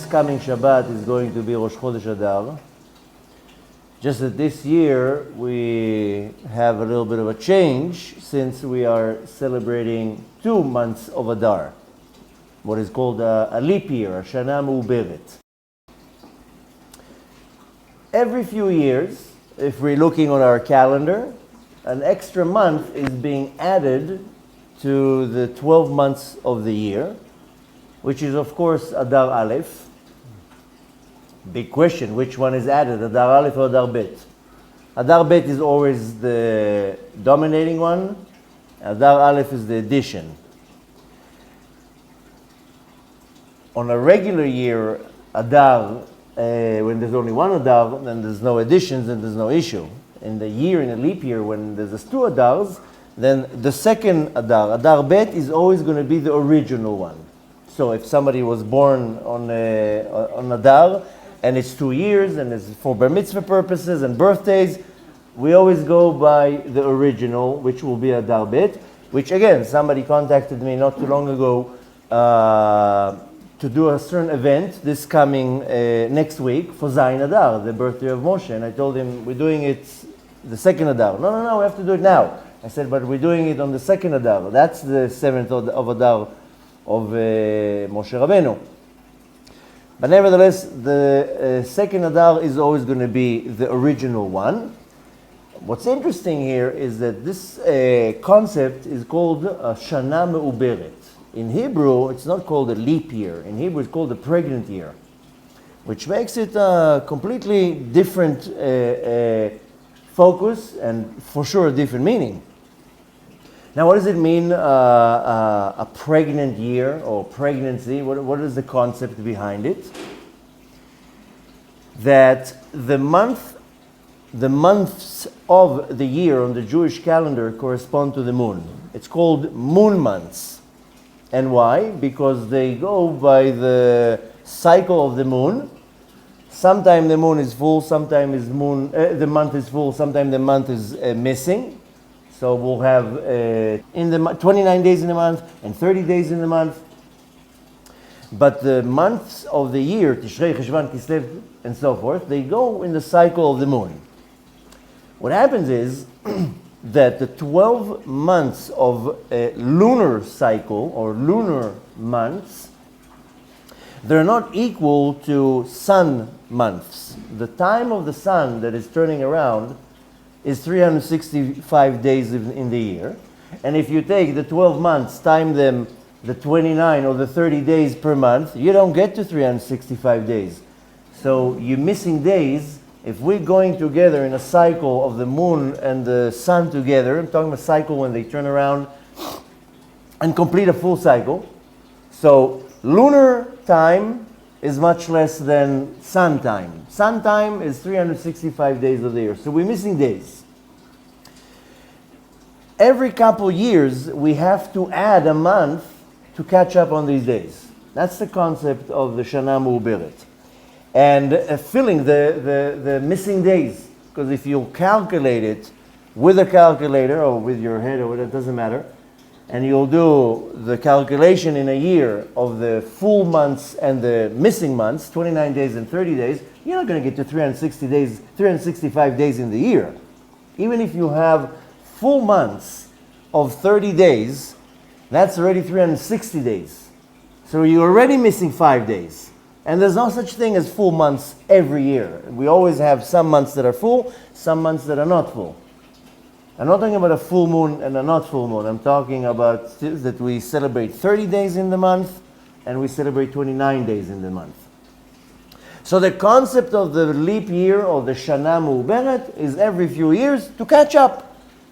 coming Shabbat is going to be Rosh Chodesh Adar. Just that this year we have a little bit of a change since we are celebrating 2 months of Adar, what is called a leap year, a Shana Me'uberet. Every few years, if we're looking on our calendar, an extra month is being added to the 12 months of the year, which is of course Adar Aleph. Big question, which one is added, Adar Aleph or Adar Bet? Adar Bet is always the dominating one. Adar Aleph is the addition. On a regular year, Adar, when there's only one Adar, then there's no additions and there's no issue. In the year, in a leap year, when there's 2 Adars, then the second Adar, Adar Bet, is always going to be the original one. So if somebody was born on Adar, and it's 2 years, and it's for bar mitzvah purposes and birthdays, we always go by the original, which will be Adar Bet, which again, somebody contacted me not too long ago to do a certain event this coming next week for Zayin Adar, the birthday of Moshe, and I told him, we're doing it the second Adar. No, we have to do it now. I said, but we're doing it on the second Adar. That's the 7th of Adar of Moshe Rabbeinu. But nevertheless, the second Adar is always going to be the original one. What's interesting here is that this concept is called a Shana Me'uberet. In Hebrew, it's not called a leap year. In Hebrew, it's called a pregnant year, which makes it a completely different focus and for sure a different meaning. Now, what does it mean, a pregnant year or pregnancy? What is the concept behind it? That the months of the year on the Jewish calendar correspond to the moon. It's called moon months. And why? Because they go by the cycle of the moon. Sometimes the moon is full, sometimes the month is full, sometimes the month is missing. So we'll have 29 days in the month and 30 days in the month. But the months of the year, Tishrei, Cheshvan, Kislev, and so forth, they go in the cycle of the moon. What happens is that the 12 months of a lunar cycle or lunar months, they're not equal to sun months. The time of the sun that is turning around is 365 days in the year. And if you take the 12 months, time them the 29 or the 30 days per month, you don't get to 365 days. So you're missing days. If we're going together in a cycle of the moon and the sun together, I'm talking about a cycle when they turn around and complete a full cycle. So lunar time is much less than sun time. Sun time is 365 days of the year. So we're missing days. Every couple years, we have to add a month to catch up on these days. That's the concept of the Shana Me'uberet. And filling the missing days. Because if you calculate it with a calculator or with your head or whatever, it doesn't matter, and you'll do the calculation in a year of the full months and the missing months, 29 days and 30 days, you're not going to get to 365 days in the year. Even if you have full months of 30 days, that's already 360 days. So you're already missing 5 days. And there's no such thing as full months every year. We always have some months that are full, some months that are not full. I'm not talking about a full moon and a not full moon. I'm talking about that we celebrate 30 days in the month and we celebrate 29 days in the month. So the concept of the leap year or the Shana Me'uberet is every few years to catch up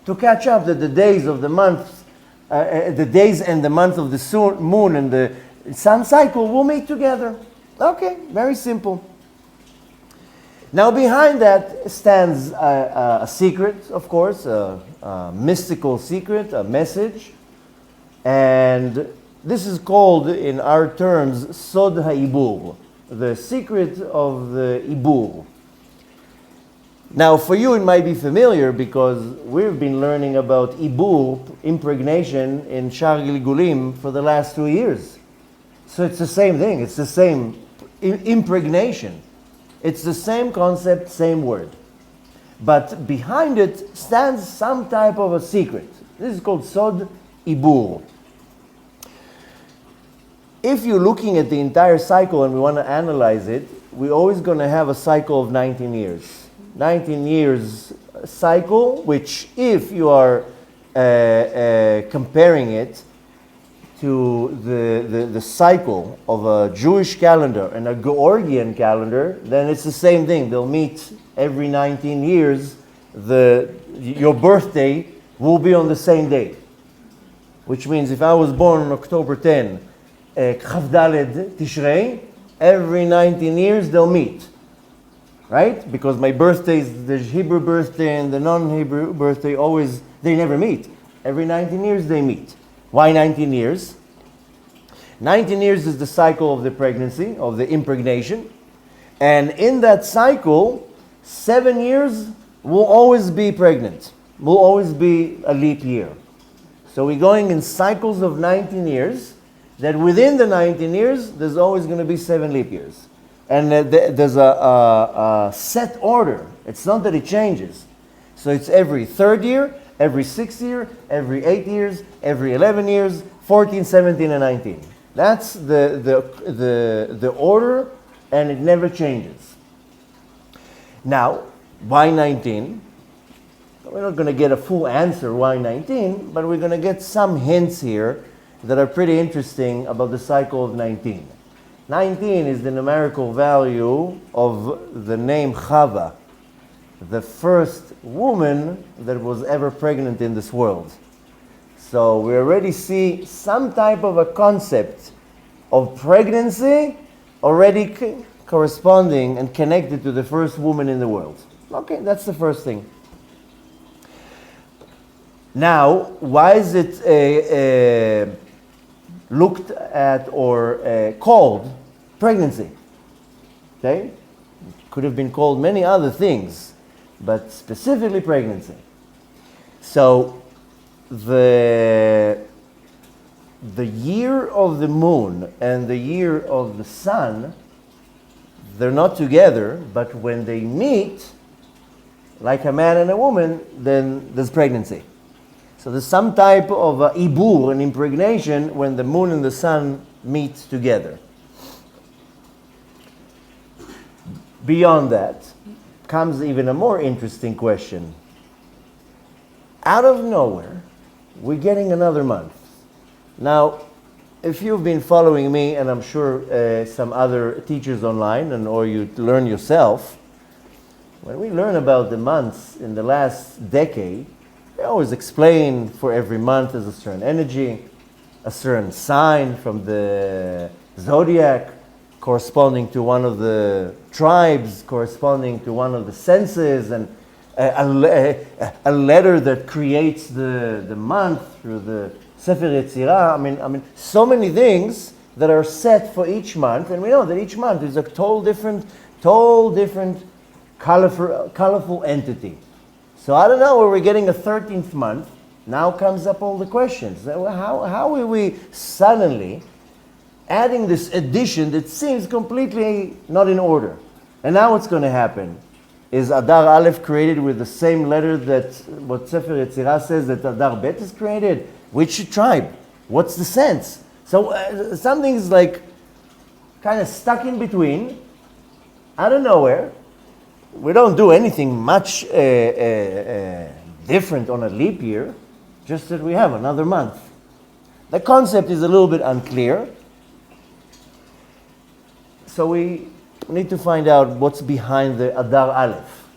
that the days of the month, the days and the month of the moon and the sun cycle will meet together. Okay, very simple. Now behind that stands a secret, of course, a mystical secret, a message. And this is called, in our terms, Sod HaIbur, the secret of the Ibur. Now for you it might be familiar because we've been learning about Ibur, impregnation, in Shar Gilgulim for the last 2 years. So it's the same thing, it's the same impregnation. It's the same concept, same word. But behind it stands some type of a secret. This is called Sod Ibur. If you're looking at the entire cycle and we want to analyze it, we're always going to have a cycle of 19 years. 19 years cycle, which if you are comparing it to the cycle of a Jewish calendar and a Georgian calendar, then it's the same thing. They'll meet every 19 years. Your birthday will be on the same day. Which means if I was born on October 10, Chavdaled Tishrei, every 19 years they'll meet. Right? Because my birthday is the Hebrew birthday and the non-Hebrew birthday always, they never meet. Every 19 years they meet. Why 19 years? 19 years is the cycle of the pregnancy, of the impregnation. And in that cycle, 7 years will always be pregnant. Will always be a leap year. So we're going in cycles of 19 years, that within the 19 years, there's always going to be 7 leap years. And there's a set order. It's not that it changes. So it's every 3rd year, every 6th year, every 8 years, every 11 years, 14, 17, and 19. That's the order, and it never changes. Now, why 19? We're not going to get a full answer why 19, but we're going to get some hints here that are pretty interesting about the cycle of 19. 19 is the numerical value of the name Chava, the first woman that was ever pregnant in this world. So we already see some type of a concept of pregnancy already corresponding and connected to the first woman in the world. Okay, that's the first thing. Now, why is it looked at or called pregnancy? Okay? It could have been called many other things, but specifically pregnancy. So the year of the moon and the year of the sun, they're not together, but when they meet, like a man and a woman, then there's pregnancy. So there's some type of ibur, an impregnation, when the moon and the sun meet together. Beyond that comes even a more interesting question. Out of nowhere, we're getting another month. Now, if you've been following me, and I'm sure some other teachers online, or you learn yourself, when we learn about the months in the last decade, they always explain for every month there's a certain energy, a certain sign from the zodiac, corresponding to one of the tribes, corresponding to one of the senses, and a letter that creates the month through the Sefer Yetzirah. I mean, so many things that are set for each month, and we know that each month is a total different, colorful entity. So I don't know where we're getting a 13th month. Now comes up all the questions. How are we suddenly adding this addition that seems completely not in order? And now what's going to happen? Is Adar Aleph created with the same letter that what Sefer Yetzirah says that Adar Bet is created? Which tribe? What's the sense? So something's like kind of stuck in between, out of nowhere. We don't do anything much different on a leap year, just that we have another month. The concept is a little bit unclear. So we need to find out what's behind the Adar Aleph.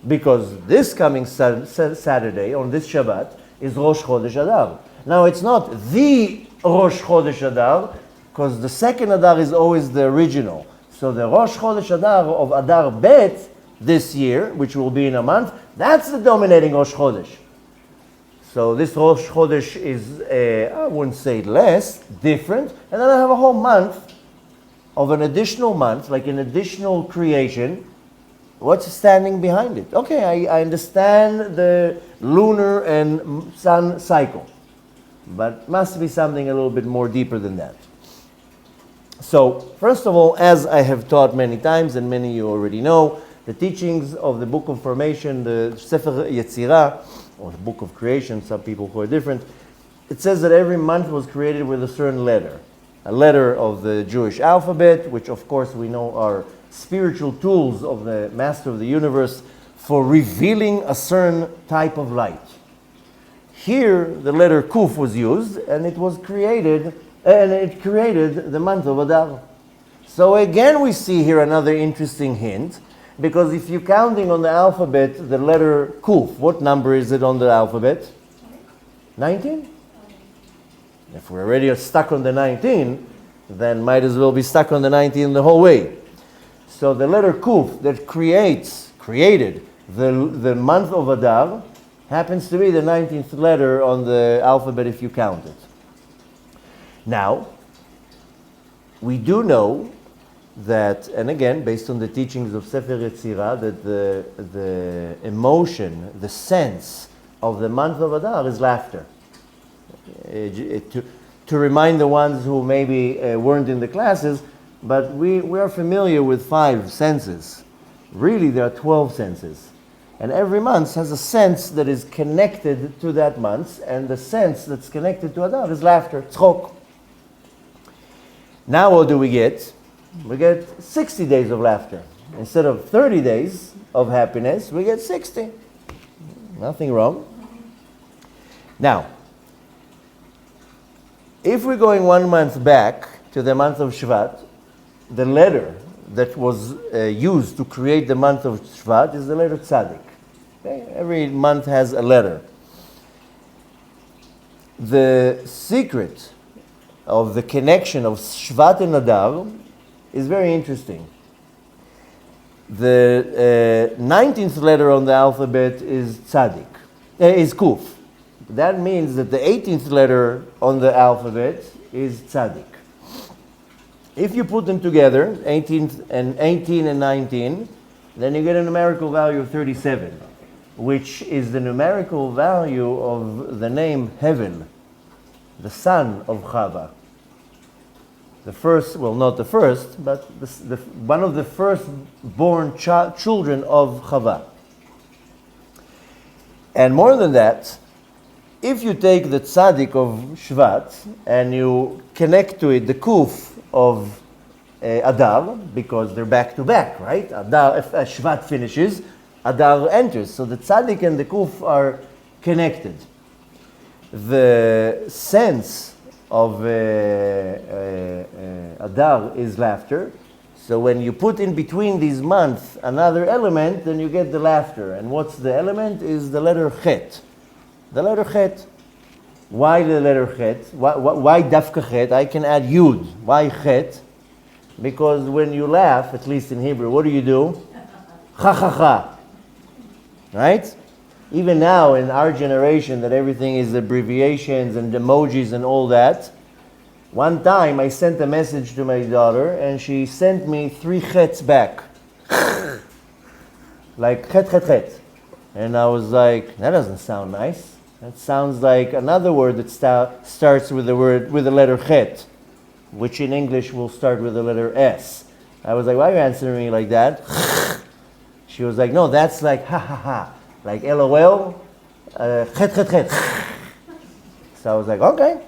Because this coming Saturday, on this Shabbat, is Rosh Chodesh Adar. Now it's not the Rosh Chodesh Adar, because the second Adar is always the original. So the Rosh Chodesh Adar of Adar Bet this year, which will be in a month, that's the dominating Rosh Chodesh. So this Rosh Chodesh is, I wouldn't say less, different. And then I have a whole month of an additional month, like an additional creation. What's standing behind it? Okay, I understand the lunar and sun cycle, but must be something a little bit more deeper than that. So, first of all, as I have taught many times, and many you already know, the teachings of the Book of Formation, the Sefer Yetzirah, or the Book of Creation, some people who are different, it says that every month was created with a certain letter. A letter of the Jewish alphabet, which of course we know are spiritual tools of the Master of the Universe for revealing a certain type of light. Here, the letter Kuf was used, and it was created, and it created the month of Adar. So again, we see here another interesting hint, because if you're counting on the alphabet, the letter Kuf, what number is it on the alphabet? 19? If we're already stuck on the 19, then might as well be stuck on the 19 the whole way. So the letter Kuf that created the month of Adar happens to be the 19th letter on the alphabet if you count it. Now, we do know that, and again, based on the teachings of Sefer Yetzirah, that the emotion, the sense of the month of Adar is laughter. To remind the ones who maybe weren't in the classes, but we are familiar with 5 senses. Really, there are 12 senses. And every month has a sense that is connected to that month, and the sense that's connected to Adar is laughter, tzchok. Now what do we get? We get 60 days of laughter. Instead of 30 days of happiness, we get 60. Nothing wrong. Now, if we're going 1 month back to the month of Shvat, the letter that was used to create the month of Shvat is the letter Tzadik. Okay? Every month has a letter. The secret of the connection of Shvat and Adar is very interesting. The 19th letter on the alphabet is Tzadik, is Kuf. That means that the 18th letter on the alphabet is Tzadik. If you put them together, 18 and 19, then you get a numerical value of 37, which is the numerical value of the name Hevel, the son of Chava. The first, well, not the first, but one of the first-born children of Chava. And more than that, if you take the tzaddik of Shvat and you connect to it the kuf of Adar, because they're back to back, right? Adar, if Shvat finishes, Adar enters. So the tzaddik and the kuf are connected. The sense of Adar is laughter. So when you put in between these months another element, then you get the laughter. And what's the element? Is the letter Chet. The letter Chet. Why the letter Chet? Why Dafka Chet? I can add Yud. Why Chet? Because when you laugh, at least in Hebrew, what do? Ha ha ha. Right? Even now in our generation that everything is abbreviations and emojis and all that, one time I sent a message to my daughter and she sent me 3 chets back. Like chet chet chet. And I was like, that doesn't sound nice. That sounds like another word that starts with the letter chet, which in English will start with the letter S. I was like, why are you answering me like that? She was like, no, that's like ha ha ha. Like LOL, chet chet chet. So I was like, okay.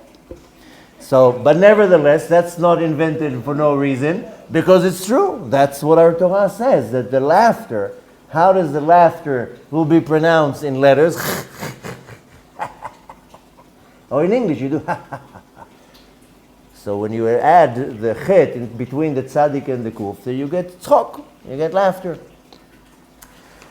So, but nevertheless, that's not invented for no reason, because it's true. That's what our Torah says, that the laughter, how does the laughter will be pronounced in letters? Or in English, you do ha ha ha. So when you add the chet in between the tzaddik and the kuf, so you get tzchok, you get laughter.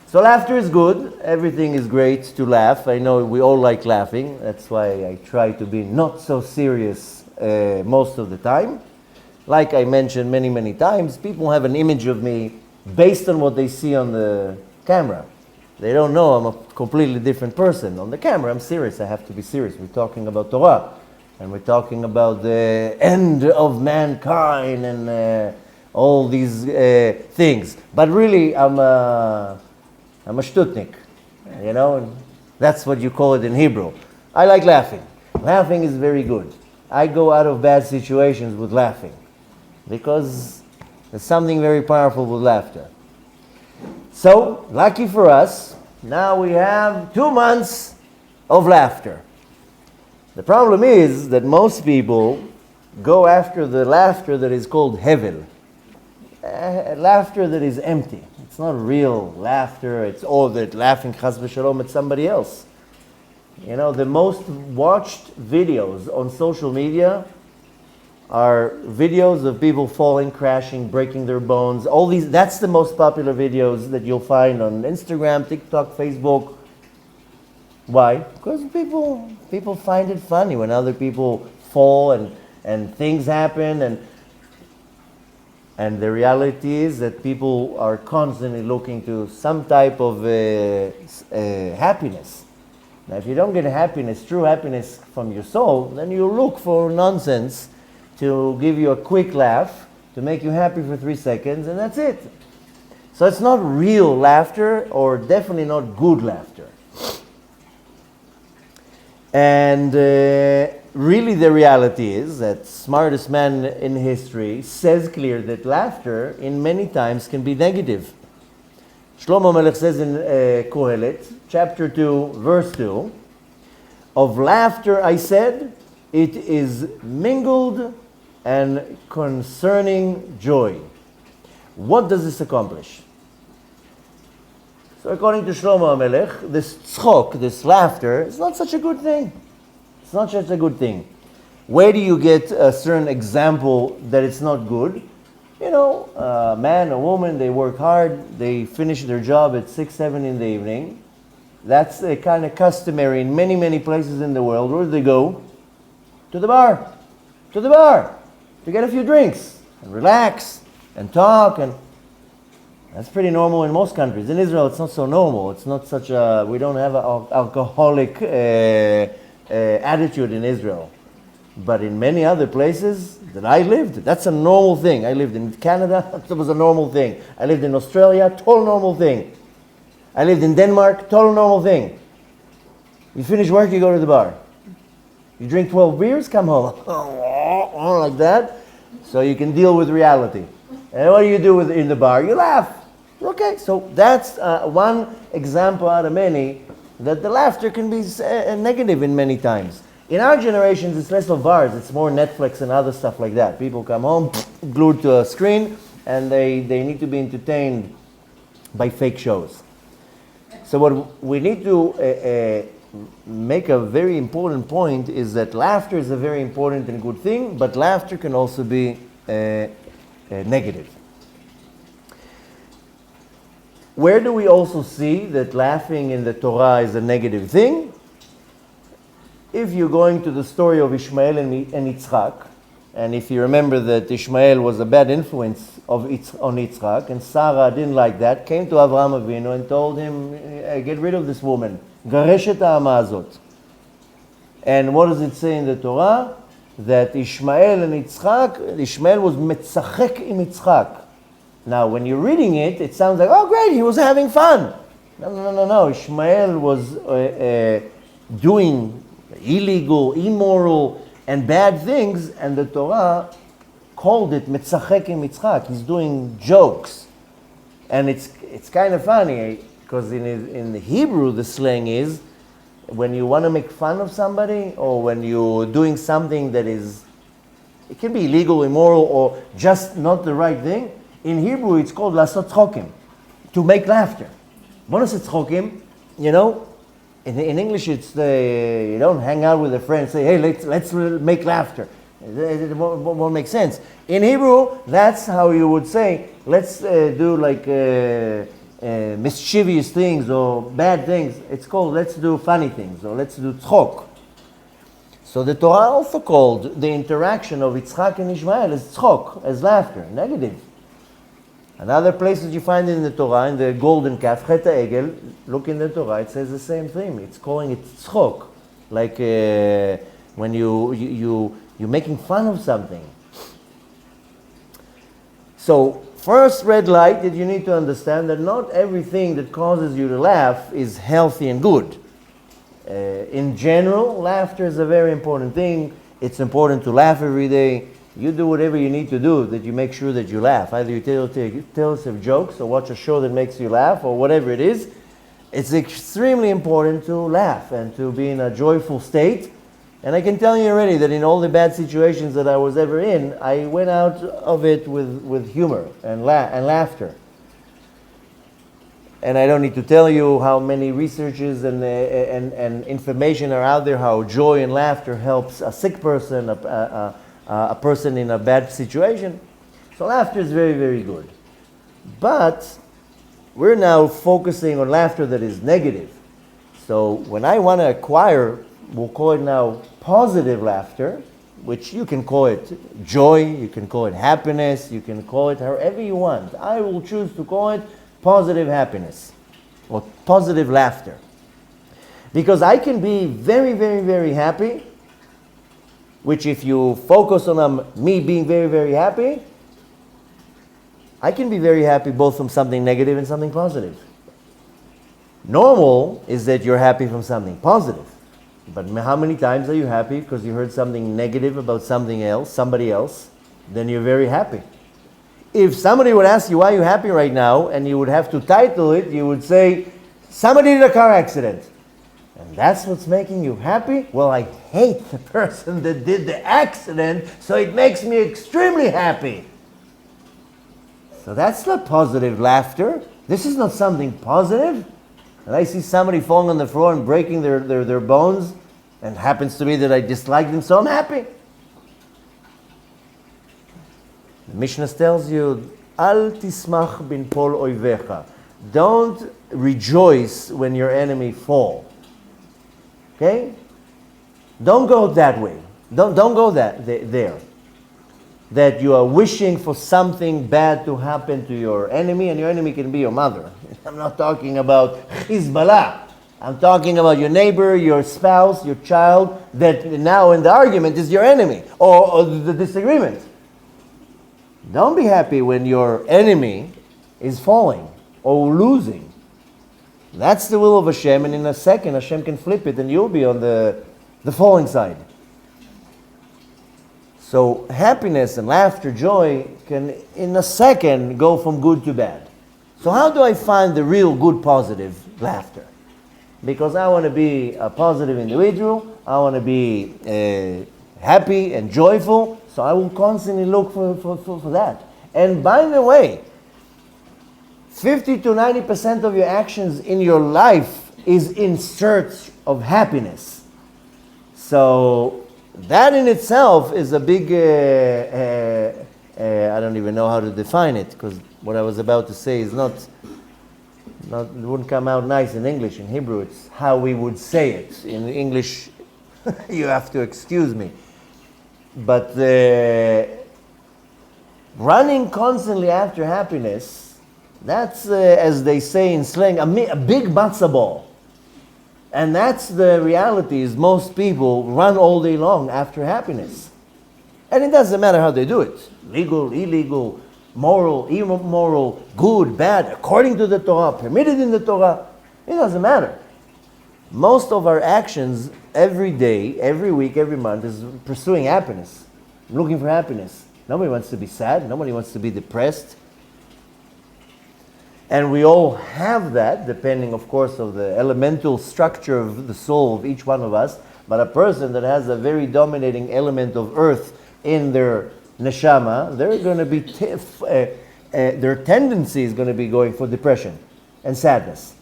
So laughter is good. Everything is great to laugh. I know we all like laughing. That's why I try to be not so serious most of the time. Like I mentioned many, many times, people have an image of me based on what they see on the camera. They don't know I'm a completely different person. On the camera, I'm serious. I have to be serious. We're talking about Torah. And we're talking about the end of mankind and all these things. But really, I'm a shtutnik, you know, and that's what you call it in Hebrew. I like laughing. Laughing is very good. I go out of bad situations with laughing. because there's something very powerful with laughter. So, lucky for us, now we have 2 months of laughter. The problem is that most people go after the laughter that is called hevel. Laughter that is empty. It's not real laughter. It's all that laughing chas v'shalom at somebody else. You know, the most watched videos on social media are videos of people falling, crashing, breaking their bones. All these, that's the most popular videos that you'll find on Instagram, TikTok, Facebook. Why? Because people find it funny when other people fall and things happen, and the reality is that people are constantly looking to some type of happiness. Now, if you don't get happiness, true happiness from your soul, then you look for nonsense to give you a quick laugh, to make you happy for 3 seconds, and that's it. So it's not real laughter, or definitely not good laughter. And really the reality is that smartest man in history says clear that laughter in many times can be negative. Shlomo Melech says in Kohelet, chapter 2, verse 2, of laughter I said, it is mingled and concerning joy. What does this accomplish? So according to Shlomo HaMelech, this tzchok, this laughter, is not such a good thing. It's not such a good thing. Where do you get a certain example that it's not good? You know, a man, a woman, they work hard, they finish their job at 6, 7 in the evening. That's kind of customary in many, many places in the world. Where do they go? To the bar. To the bar. To get a few drinks and relax and talk, and that's pretty normal in most countries. In Israel, it's not so normal. It's not such a, we don't have an alcoholic attitude in Israel. But in many other places that I lived, that's a normal thing. I lived in Canada, it was a normal thing. I lived in Australia, total normal thing. I lived in Denmark, total normal thing. You finish work, you go to the bar. You drink 12 beers, come home. Like that. So you can deal with reality. And what do you do in the bar? You laugh. Okay, so that's one example out of many that the laughter can be negative in many times. In our generations, it's less of bars. It's more Netflix and other stuff like that. People come home, glued to a screen, and they need to be entertained by fake shows. So what we need to make a very important point is that laughter is a very important and good thing, but laughter can also be negative. Where do we also see that laughing in the Torah is a negative thing? If you're going to the story of Ishmael and Yitzchak, and if you remember that Ishmael was a bad influence on Yitzchak, and Sarah didn't like that, came to Avraham Avinu and told him, get rid of this woman. Garesh et ha'ama hazot. And what does it say in the Torah? That Ishmael and Yitzchak, Ishmael was metzachek im Yitzchak. Now, when you're reading it, it sounds like, oh great, he was having fun. No. Ishmael was doing illegal, immoral, and bad things, and the Torah called it metzachek im Yitzchak. He's doing jokes. And it's kind of funny, because in the Hebrew, the slang is, when you want to make fun of somebody, or when you're doing something that is, it can be illegal, immoral, or just not the right thing. In Hebrew, it's called lasot tzchokim, to make laughter. Bonus tzchokim, you know, in English, it's you don't hang out with a friend and say, hey, let's make laughter. It won't make sense. In Hebrew, that's how you would say, let's do like mischievous things or bad things. It's called let's do funny things, or let's do tzchok. So the Torah also called the interaction of Yitzchak and Ishmael as tzchok, as laughter, negative. And other places you find it in the Torah, in the golden calf, Chet HaEgel, look in the Torah, it says the same thing. It's calling it tzchok, like when you're making fun of something. So, first red light that you need to understand that not everything that causes you to laugh is healthy and good. In general, laughter is a very important thing. It's important to laugh every day. you do whatever you need to do that you make sure that you laugh. Either you tell yourself jokes or watch a show that makes you laugh or whatever it is. It's extremely important to laugh and to be in a joyful state. And I can tell you already that in all the bad situations that I was ever in, I went out of it with humor and laughter. And I don't need to tell you how many researches and information are out there, how joy and laughter helps a sick person, a person in a bad situation. So laughter is very, very good. But we're now focusing on laughter that is negative. So when I want to acquire, we'll call it now positive laughter, which you can call it joy, you can call it happiness, you can call it however you want. I will choose to call it positive happiness or positive laughter. Because I can be very, very, very happy, which if you focus on me being very, very happy, I can be very happy both from something negative and something positive. Normal is that you're happy from something positive. But how many times are you happy because you heard something negative about something else, somebody else, then you're very happy. If somebody would ask you why you're happy right now, and you would have to title it, you would say, somebody did a car accident. And that's what's making you happy? Well, I hate the person that did the accident, so it makes me extremely happy. So that's not positive laughter. This is not something positive. And I see somebody falling on the floor and breaking their bones, and happens to be that I dislike them, so I'm happy. The Mishnah tells you, Al tismach bin pol oivecha. Don't rejoice when your enemy fall. Okay? Don't go that way. Don't go there. That you are wishing for something bad to happen to your enemy, and your enemy can be your mother. I'm not talking about Hezbollah. I'm talking about your neighbor, your spouse, your child, that now in the argument is your enemy, or the disagreement. Don't be happy when your enemy is falling or losing. That's the will of Hashem, and in a second Hashem can flip it and you'll be on the falling side. So happiness and laughter, joy can in a second go from good to bad. So how do I find the real good positive laughter? Because I want to be a positive individual, I want to be happy and joyful, so I will constantly look for that. And by the way, 50 to 90% of your actions in your life is in search of happiness. So that in itself is a big, I don't even know how to define it, because what I was about to say is not, it wouldn't come out nice in English. In Hebrew, it's how we would say it. In English, you have to excuse me. But running constantly after happiness, that's, as they say in slang, a big matzo ball. And that's the reality, is most people run all day long after happiness. And it doesn't matter how they do it. Legal, illegal, moral, immoral, good, bad, according to the Torah, permitted in the Torah. It doesn't matter. Most of our actions every day, every week, every month is pursuing happiness, looking for happiness. Nobody wants to be sad. Nobody wants to be depressed. And we all have that, depending, of course, of the elemental structure of the soul of each one of us. But a person that has a very dominating element of earth in their neshama, they're going to be, their tendency is going to be going for depression and sadness.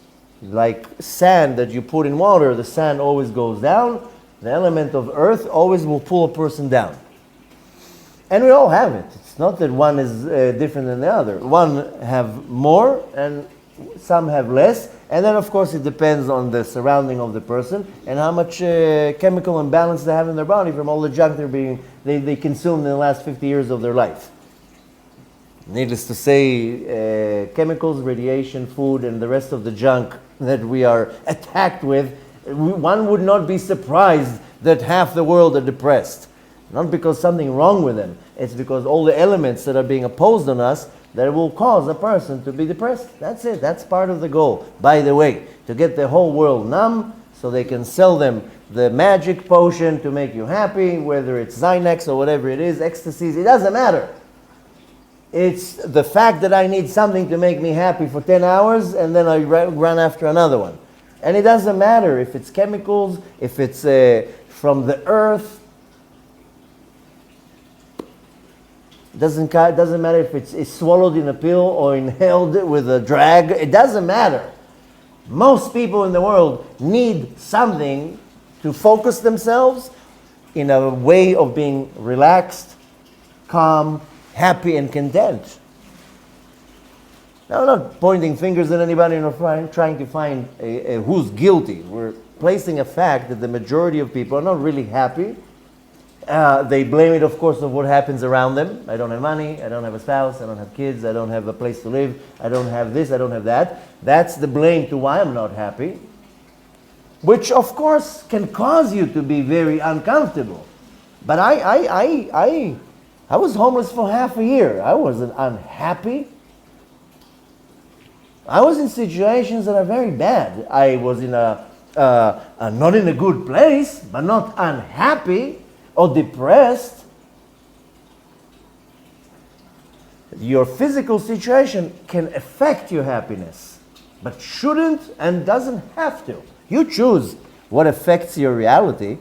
Like sand that you put in water, the sand always goes down. The element of earth always will pull a person down. And we all have it. It's not that one is different than the other. One have more and some have less. And then, of course, it depends on the surrounding of the person and how much chemical imbalance they have in their body from all the junk they consumed in the last 50 years of their life. Needless to say, chemicals, radiation, food, and the rest of the junk that we are attacked with, one would not be surprised that half the world are depressed. Not because something wrong with them. It's because all the elements that are being opposed on us that will cause a person to be depressed. That's it. That's part of the goal. By the way, to get the whole world numb so they can sell them the magic potion to make you happy, whether it's Xanax or whatever it is, ecstasies, it doesn't matter. It's the fact that I need something to make me happy for 10 hours and then I run after another one. And it doesn't matter if it's chemicals, if it's from the earth. It doesn't matter if it's swallowed in a pill or inhaled with a drag. It doesn't matter. Most people in the world need something to focus themselves in a way of being relaxed, calm, happy, and content. Now, I'm not pointing fingers at anybody and trying to find who's guilty. We're placing a fact that the majority of people are not really happy. They blame it, of course, of what happens around them. I don't have money, I don't have a spouse, I don't have kids, I don't have a place to live, I don't have this, I don't have that. That's the blame to why I'm not happy, which, of course, can cause you to be very uncomfortable. But I was homeless for half a year. I wasn't unhappy. I was in situations that are very bad. I was in not in a good place, but not unhappy or depressed. Your physical situation can affect your happiness, but shouldn't and doesn't have to. You choose what affects your reality.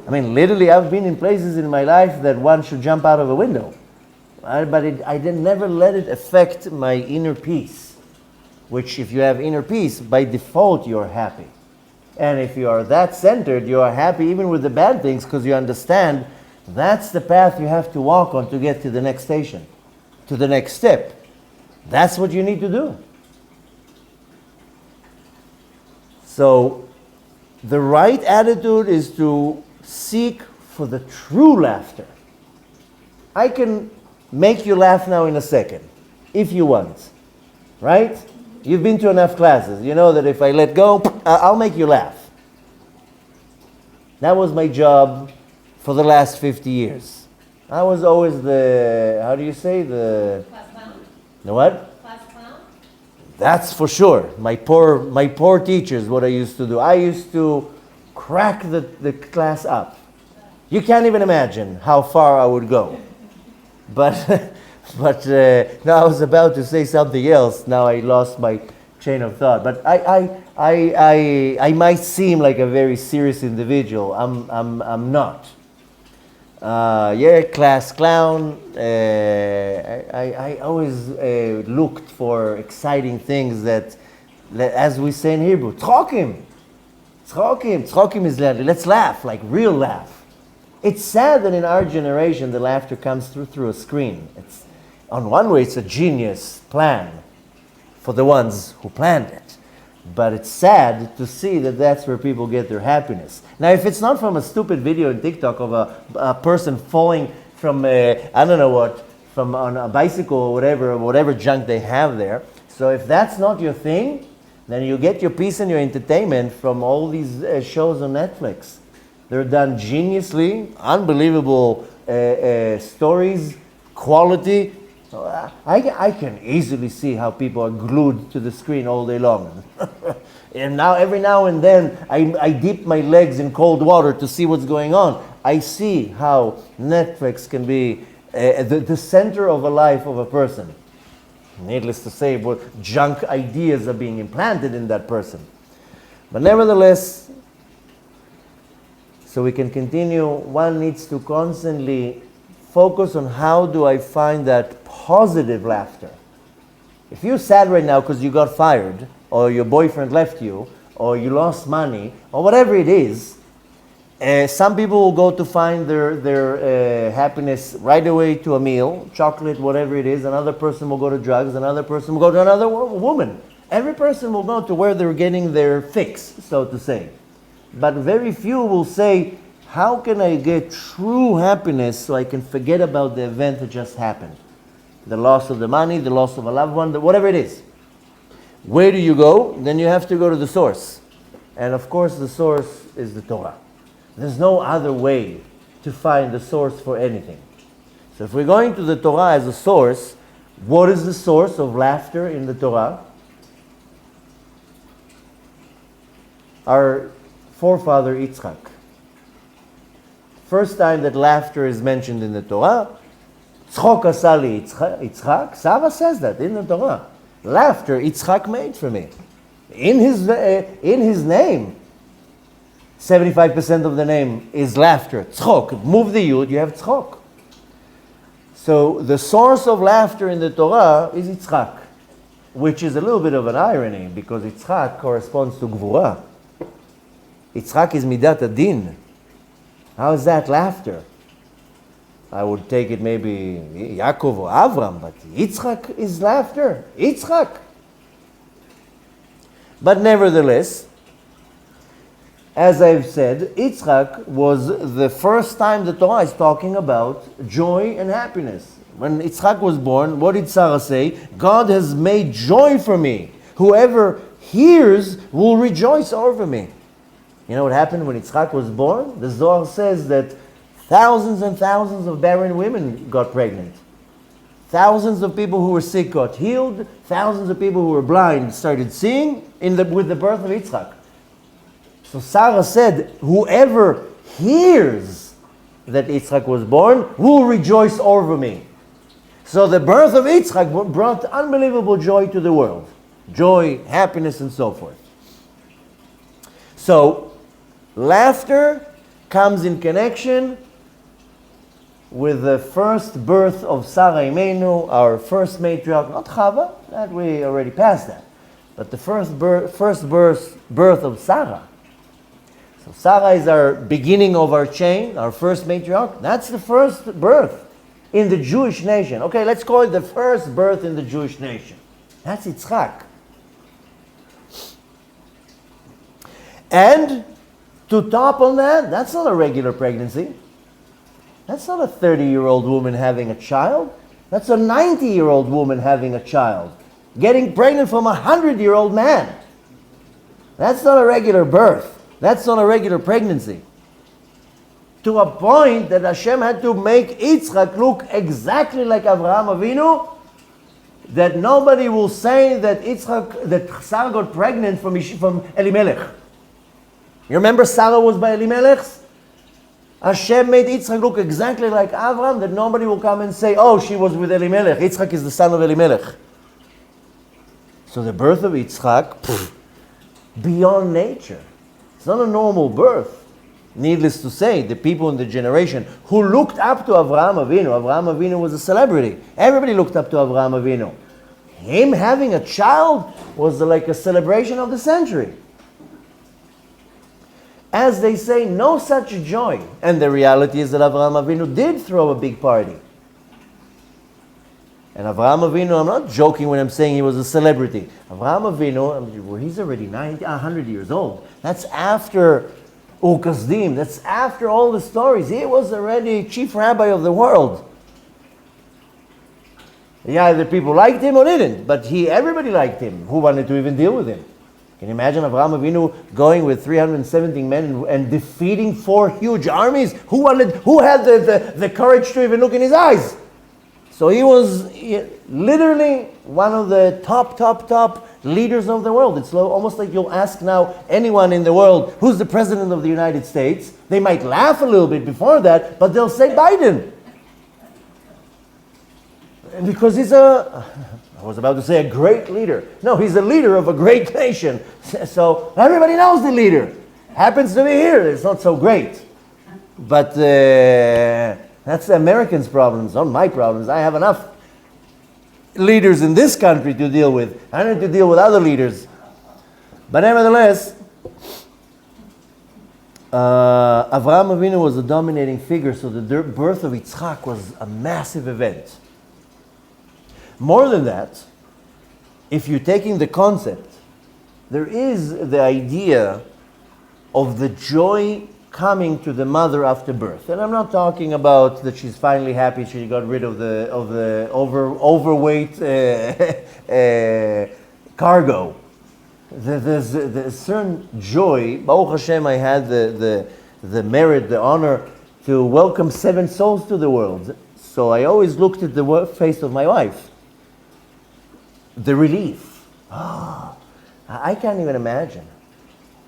I mean, literally, I've been in places in my life that one should jump out of a window. But I never let it affect my inner peace, which if you have inner peace, by default, you're happy. And if you are that centered, you are happy even with the bad things because you understand that's the path you have to walk on to get to the next station, to the next step. That's what you need to do. So the right attitude is to seek for the true laughter. I can make you laugh now in a second, if you want, right? You've been to enough classes. You know that if I let go, I'll make you laugh. That was my job for the last 50 years. I was always the, how do you say, the what? Class clown? That's for sure. My poor teachers, what I used to do. I used to crack the class up. You can't even imagine how far I would go. But now I was about to say something else. Now I lost my chain of thought. But I might seem like a very serious individual. I'm not. Class clown. I always looked for exciting things that, as we say in Hebrew, tzchokim. Tzchokim is let's laugh, like real laugh. It's sad that in our generation the laughter comes through a screen. It's, on one way, it's a genius plan for the ones who planned it. But it's sad to see that that's where people get their happiness. Now, if it's not from a stupid video in TikTok of a person falling from from on a bicycle or whatever junk they have there. So if that's not your thing, then you get your peace and your entertainment from all these shows on Netflix. They're done geniusly, unbelievable stories, quality. I can easily see how people are glued to the screen all day long. And now, every now and then, I dip my legs in cold water to see what's going on. I see how Netflix can be the center of a life of a person. Needless to say, what junk ideas are being implanted in that person. But nevertheless, so we can continue, one needs to constantly focus on how do I find that positive laughter. If you're sad right now because you got fired, or your boyfriend left you, or you lost money, or whatever it is, some people will go to find their happiness right away to a meal, chocolate, whatever it is. Another person will go to drugs. Another person will go to another woman. Every person will go to where they're getting their fix, so to say. But very few will say, how can I get true happiness so I can forget about the event that just happened? The loss of the money, the loss of a loved one, whatever it is. Where do you go? Then you have to go to the source. And of course the source is the Torah. There's no other way to find the source for anything. So if we're going to the Torah as a source, what is the source of laughter in the Torah? Our forefather Yitzchak. First time that laughter is mentioned in the Torah, Tzchok asa li Yitzchak. Sarah says that in the Torah. Laughter Yitzchak made for me. In his name, 75% of the name is laughter. Tzchok. Move the yud, you have tzchok. So the source of laughter in the Torah is Yitzchak, which is a little bit of an irony because Yitzchak corresponds to Gvura. Yitzchak is midat adin. How is that laughter? I would take it maybe Yaakov or Avram, but Yitzchak is laughter. Yitzchak. But nevertheless, as I've said, Yitzchak was the first time the Torah is talking about joy and happiness. When Yitzchak was born, what did Sarah say? God has made joy for me. Whoever hears will rejoice over me. You know what happened when Yitzchak was born? The Zohar says that thousands and thousands of barren women got pregnant. Thousands of people who were sick got healed. Thousands of people who were blind started seeing with the birth of Yitzchak. So Sarah said, whoever hears that Yitzchak was born will rejoice over me. So the birth of Yitzchak brought unbelievable joy to the world. Joy, happiness, and so forth. So laughter comes in connection with the first birth of Sarah Imenu, our first matriarch, not Chava, that we already passed that, but the first birth of Sarah. So Sarah is our beginning of our chain, our first matriarch. That's the first birth in the Jewish nation. Okay, let's call it the first birth in the Jewish nation. That's Yitzchak. And to top on that, that's not a regular pregnancy. That's not a 30-year-old woman having a child. That's a 90-year-old woman having a child. Getting pregnant from a 100-year-old man. That's not a regular birth. That's not a regular pregnancy. To a point that Hashem had to make Yitzchak look exactly like Avraham Avinu, that nobody will say that Sarah got pregnant from Elimelech. You remember Sarah was by Elimelech's? Hashem made Yitzchak look exactly like Avram, that nobody will come and say, oh, she was with Elimelech. Yitzchak is the son of Elimelech. So the birth of Yitzchak, beyond nature. It's not a normal birth. Needless to say, the people in the generation who looked up to Avraham Avinu was a celebrity. Everybody looked up to Avraham Avinu. Him having a child was like a celebration of the century. As they say, no such joy. And the reality is that Avraham Avinu did throw a big party. And Avraham Avinu, I'm not joking when I'm saying he was a celebrity. Avraham Avinu, he's already 100 years old. That's after Ukazdim. That's after all the stories. He was already chief rabbi of the world. Yeah, either people liked him or didn't. But everybody liked him. Who wanted to even deal with him? Can you imagine Avraham Avinu going with 317 men and defeating 4 huge armies? Who had the courage to even look in his eyes? So he was literally one of the top leaders of the world. It's almost like you'll ask now anyone in the world, who's the president of the United States? They might laugh a little bit before that, but they'll say Biden. Because he's I was about to say a great leader. No, he's a leader of a great nation. So everybody knows the leader. Happens to be here. It's not so great. But that's the Americans' problems, not my problems. I have enough leaders in this country to deal with. I need to deal with other leaders. But nevertheless, Avraham Avinu was a dominating figure, so the birth of Yitzchak was a massive event. More than that, if you're taking the concept, there is the idea of the joy coming to the mother after birth. And I'm not talking about that she's finally happy she got rid of the overweight cargo. There's a certain joy. Baruch Hashem, I had the merit, the honor to welcome 7 souls to the world. So I always looked at the face of my wife. The relief. I can't even imagine.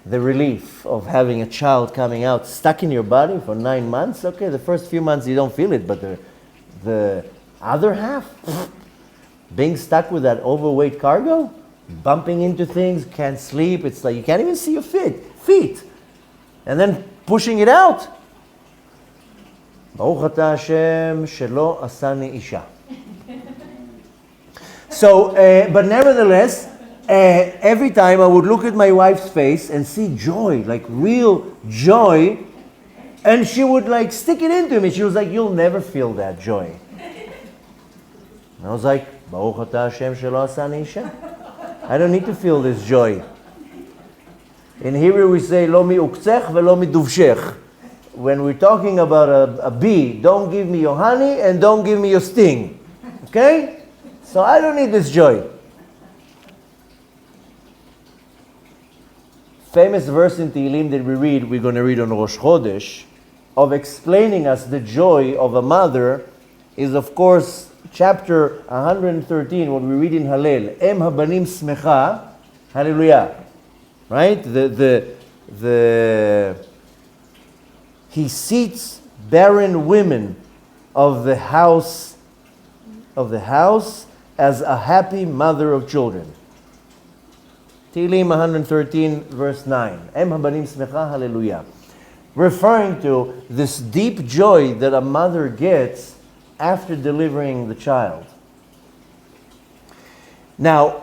the relief of having a child coming out stuck in your body for 9 months. Okay, the first few months you don't feel it, but the other half, being stuck with that overweight cargo, bumping into things, can't sleep. It's like you can't even see your feet. And then pushing it out. Baruch atah Hashem shelo asani isha. So, but nevertheless, every time I would look at my wife's face and see joy, like real joy, and she would like stick it into me. She was like, "You'll never feel that joy." And I was like, Baruch atah Hashem shelo asani isha. I don't need to feel this joy. In Hebrew we say, Lo mi uktzech velo mi duvshech. When we're talking about a bee, don't give me your honey and don't give me your sting. Okay? So I don't need this joy. Famous verse in Tehillim that we're going to read on Rosh Chodesh, of explaining us the joy of a mother, is of course chapter 113, what we read in Hallel. Em habanim smecha, hallelujah. Right? He seats barren women of the house as a happy mother of children. Tehillim 113 verse 9. Em habanim smecha, hallelujah. Referring to this deep joy that a mother gets after delivering the child. Now,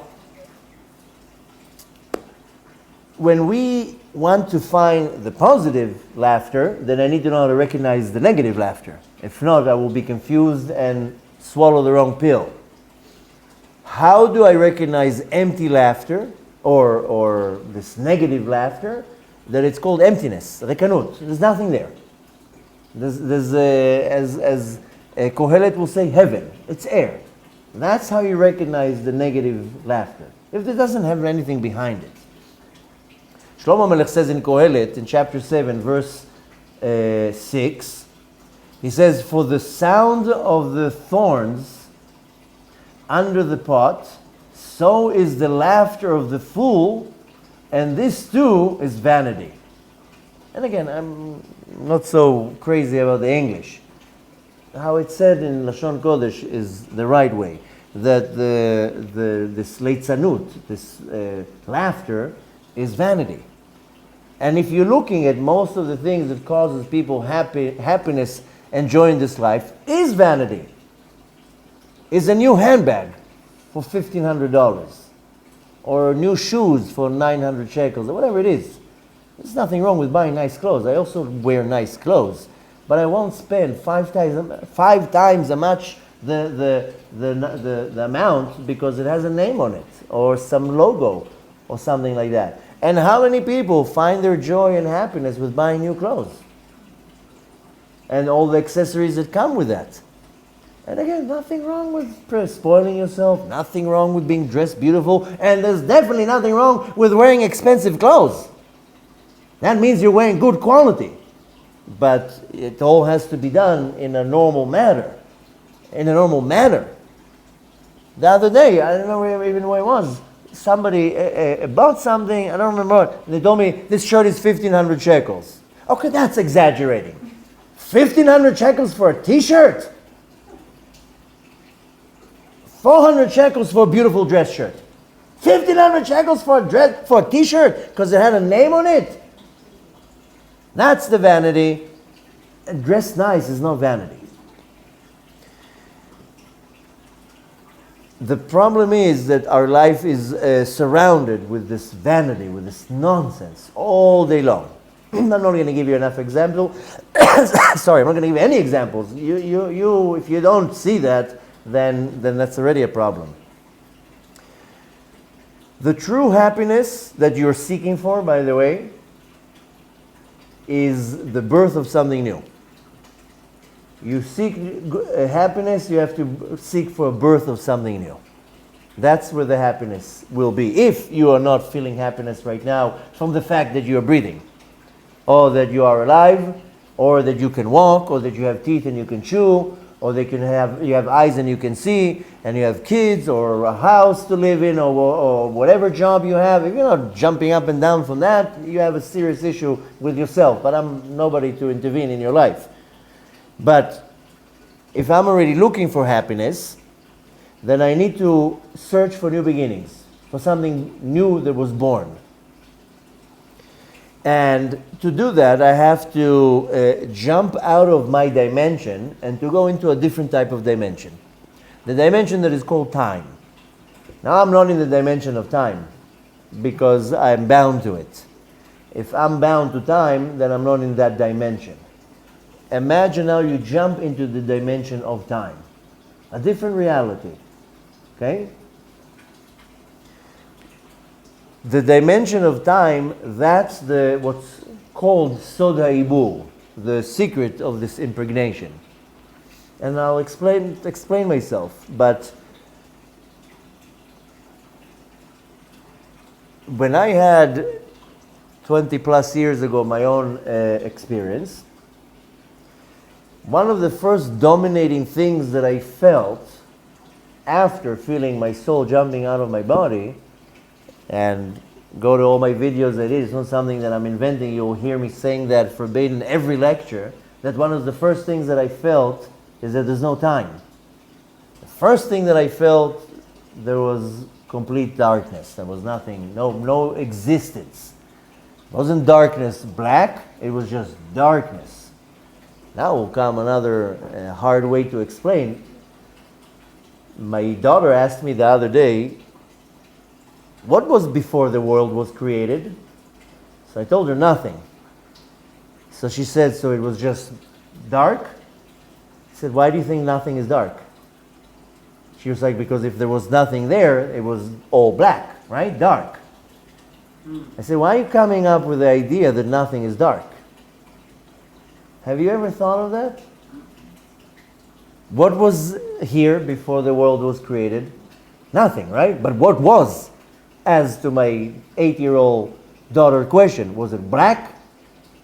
when we want to find the positive laughter, then I need to know how to recognize the negative laughter. If not, I will be confused and swallow the wrong pill. How do I recognize empty laughter or this negative laughter? That it's called emptiness, rekanut. There's nothing there. There's as Kohelet will say, heaven. It's air. That's how you recognize the negative laughter. If it doesn't have anything behind it. Shlomo Melech says in Kohelet, in chapter 7, verse 6, he says, for the sound of the thorns under the pot, so is the laughter of the fool, and this too is vanity. And again, I'm not so crazy about the English. How it's said in Lashon Kodesh is the right way. That this leitzanut, this laughter, is vanity. And if you're looking at most of the things that causes people happiness and joy in this life, is vanity. Is a new handbag for $1,500. Or new shoes for 900 shekels, or whatever it is. There's nothing wrong with buying nice clothes. I also wear nice clothes. But I won't spend five times as much the amount because it has a name on it, or some logo, or something like that. And how many people find their joy and happiness with buying new clothes? And all the accessories that come with that. And again, nothing wrong with spoiling yourself, nothing wrong with being dressed beautiful, and there's definitely nothing wrong with wearing expensive clothes. That means you're wearing good quality. But it all has to be done in a normal manner. In a normal manner. The other day, I don't know even where it was, somebody bought something, I don't remember what, they told me this shirt is 1,500 shekels. Okay, that's exaggerating. 1,500 shekels for a t-shirt? 400 shekels for a beautiful dress shirt. 1,500 shekels for a t-shirt because it had a name on it? That's the vanity. And dress nice is not vanity. The problem is that our life is surrounded with this vanity, with this nonsense all day long. I'm not going to give you enough examples. Sorry, I'm not going to give you any examples. You, if you don't see that, then that's already a problem. The true happiness that you're seeking for, by the way, is the birth of something new. You seek happiness, you have to seek for a birth of something new. That's where the happiness will be. If you are not feeling happiness right now from the fact that you are breathing, or that you are alive, or that you can walk, or that you have teeth and you can chew, or you have eyes and you can see, and you have kids or a house to live in, or whatever job you have. If you're not jumping up and down from that, you have a serious issue with yourself, but I'm nobody to intervene in your life. But if I'm already looking for happiness, then I need to search for new beginnings, for something new that was born. And to do that, I have to jump out of my dimension and to go into a different type of dimension. The dimension that is called time. Now, I'm not in the dimension of time because I'm bound to it. If I'm bound to time, then I'm not in that dimension. Imagine now you jump into the dimension of time. A different reality. Okay? The dimension of time, that's what's called Sod HaIbur, the secret of this impregnation. And I'll explain myself, but when I had 20 plus years ago my own experience, one of the first dominating things that I felt after feeling my soul jumping out of my body, and go to all my videos, it's not something that I'm inventing, you'll hear me saying that forbidden every lecture, that one of the first things that I felt is that there's no time. The first thing that I felt, there was complete darkness. There was nothing, no existence. It wasn't darkness black, it was just darkness. Now will come another hard way to explain. My daughter asked me the other day, what was before the world was created? So I told her nothing. So she said, so it was just dark? I said, why do you think nothing is dark? She was like, because if there was nothing there, it was all black, right? Dark. I said, why are you coming up with the idea that nothing is dark? Have you ever thought of that? What was here before the world was created? Nothing, right? But what was? As to my 8-year-old daughter question, was it black?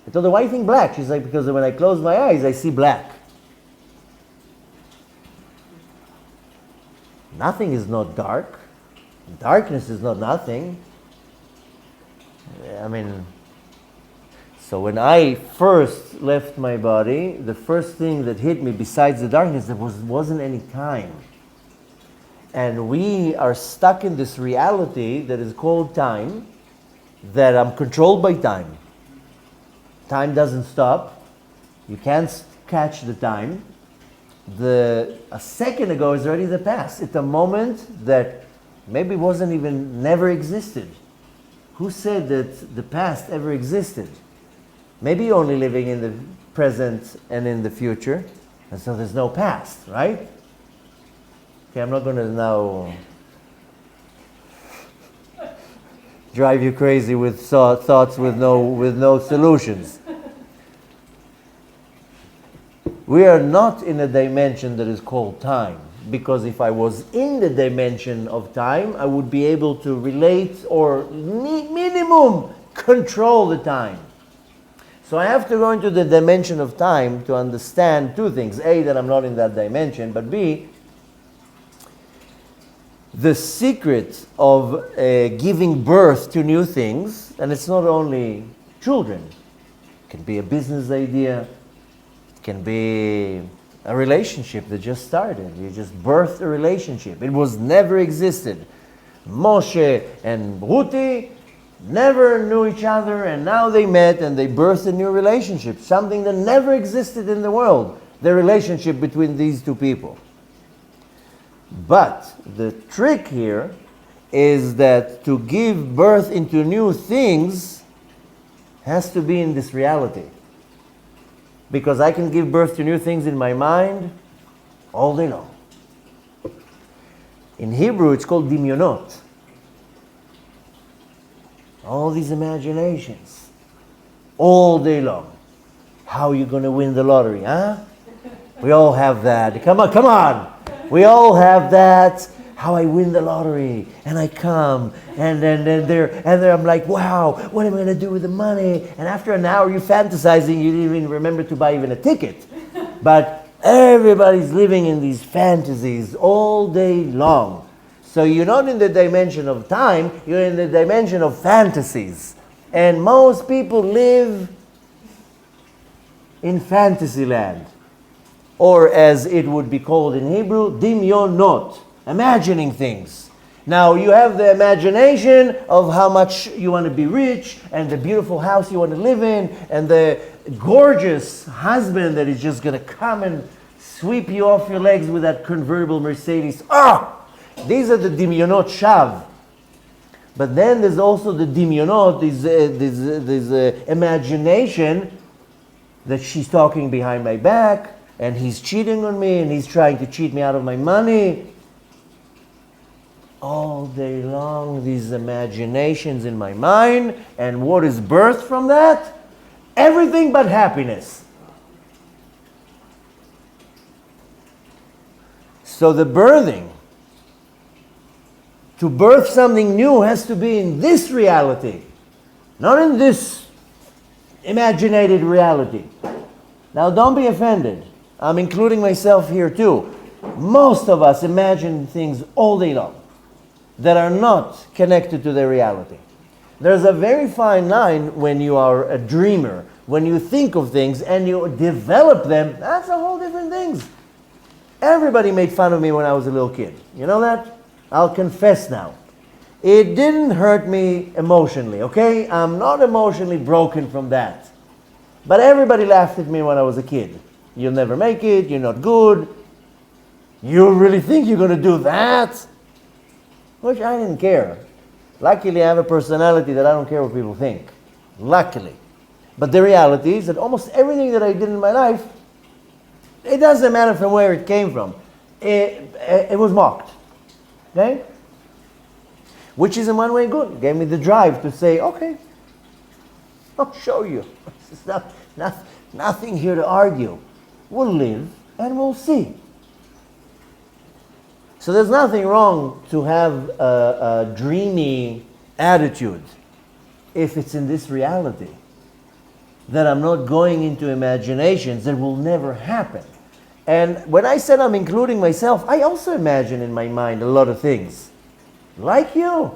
I told her, why do you think black? She's like, because when I close my eyes, I see black. Nothing is not dark. Darkness is not nothing. I mean, so when I first left my body, the first thing that hit me besides the darkness, there wasn't any time. And we are stuck in this reality that is called time, that I'm controlled by time. Time doesn't stop. You can't catch the time. A second ago is already the past. It's a moment that maybe never existed. Who said that the past ever existed? Maybe only living in the present and in the future. And so there's no past, right? Okay, I'm not going to now drive you crazy with thoughts with no solutions. We are not in a dimension that is called time, because if I was in the dimension of time, I would be able to relate or minimum control the time. So I have to go into the dimension of time to understand two things. A, that I'm not in that dimension, but B, the secret of giving birth to new things, and it's not only children. It can be a business idea. It can be a relationship that just started. You just birthed a relationship. It was never existed. Moshe and Ruti never knew each other, and now they met and they birthed a new relationship. Something that never existed in the world. The relationship between these two people. But the trick here is that to give birth into new things has to be in this reality. Because I can give birth to new things in my mind all day long. In Hebrew, it's called dimyonot. All these imaginations, all day long. How are you going to win the lottery, huh? We all have that. Come on. We all have that. How I win the lottery, and I come, and then I'm like, wow, what am I going to do with the money? And after an hour, you're fantasizing. You didn't even remember to buy even a ticket. But Everybody's living in these fantasies all day long. So you're not in the dimension of time, you're in the dimension of fantasies. And most people live in fantasy land. Or as it would be called in Hebrew, dimyonot, imagining things. Now you have the imagination of how much you want to be rich, and the beautiful house you want to live in, and the gorgeous husband that is just going to come and sweep you off your legs with that convertible Mercedes. These are the dimyonot shav. But then there's also the dimyonot, this imagination that she's talking behind my back, and he's cheating on me, and he's trying to cheat me out of my money. All day long, these imaginations in my mind, and what is birthed from that? Everything but happiness. So the birthing, to birth something new, has to be in this reality, not in this imaginated reality. Now don't be offended. I'm including myself here too. Most of us imagine things all day long that are not connected to the reality. There's a very fine line when you are a dreamer, when you think of things and you develop them. That's a whole different thing. Everybody made fun of me when I was a little kid. You know that? I'll confess now. It didn't hurt me emotionally, okay? I'm not emotionally broken from that. But everybody laughed at me when I was a kid. You'll never make it, you're not good. You really think you're going to do that? Which I didn't care. Luckily, I have a personality that I don't care what people think. Luckily. But the reality is that almost everything that I did in my life, it doesn't matter from where it came from. It was mocked. Okay? Which is in one way good. It gave me the drive to say, okay, I'll show you. There's nothing here to argue. We'll live and we'll see. So there's nothing wrong to have a dreamy attitude if it's in this reality. That I'm not going into imaginations that will never happen. And when I said I'm including myself, I also imagine in my mind a lot of things. Like you.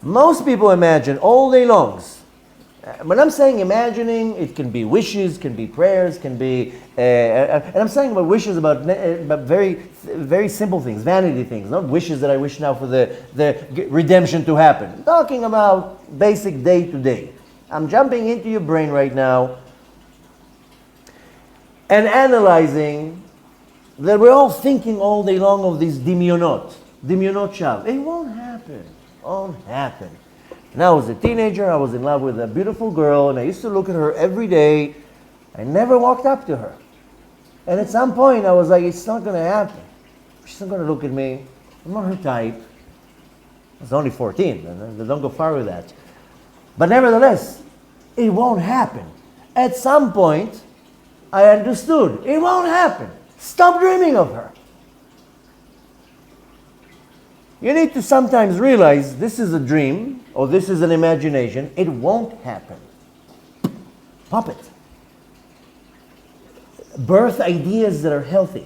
Most people imagine all day long. When I'm saying imagining, it can be wishes, can be prayers, can be... and I'm saying about wishes about very, very simple things, vanity things, not wishes that I wish now for the redemption to happen. I'm talking about basic day-to-day. I'm jumping into your brain right now and analyzing that we're all thinking all day long of these dimyonot shav. It won't happen. Won't happen. When I was a teenager, I was in love with a beautiful girl, and I used to look at her every day. I never walked up to her. And at some point, I was like, it's not going to happen. She's not going to look at me. I'm not her type. I was only 14. And don't go far with that. But nevertheless, it won't happen. At some point, I understood. It won't happen. Stop dreaming of her. You need to sometimes realize this is a dream or this is an imagination. It won't happen. Pop it. Birth ideas that are healthy.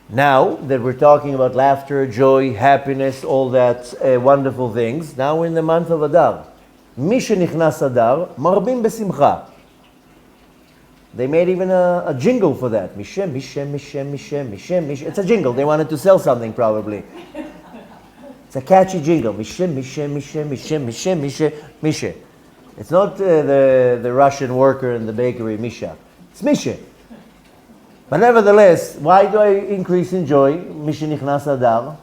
Now that we're talking about laughter, joy, happiness, all that wonderful things, now we're in the month of Adar. Mi shenichnas Adar, marbim besimcha. They made even a jingle for that. Mishem, Mishem, Mishem, Mishem, Mishem, Mishem. It's a jingle. They wanted to sell something probably. It's a catchy jingle. Mishem, Mishem, Mishem, Mishem, Mishem, Mishem, Mishem. It's not the Russian worker in the bakery, Misha. It's Mishem. But nevertheless, why do I increase in joy? Mishe nichnas Adar.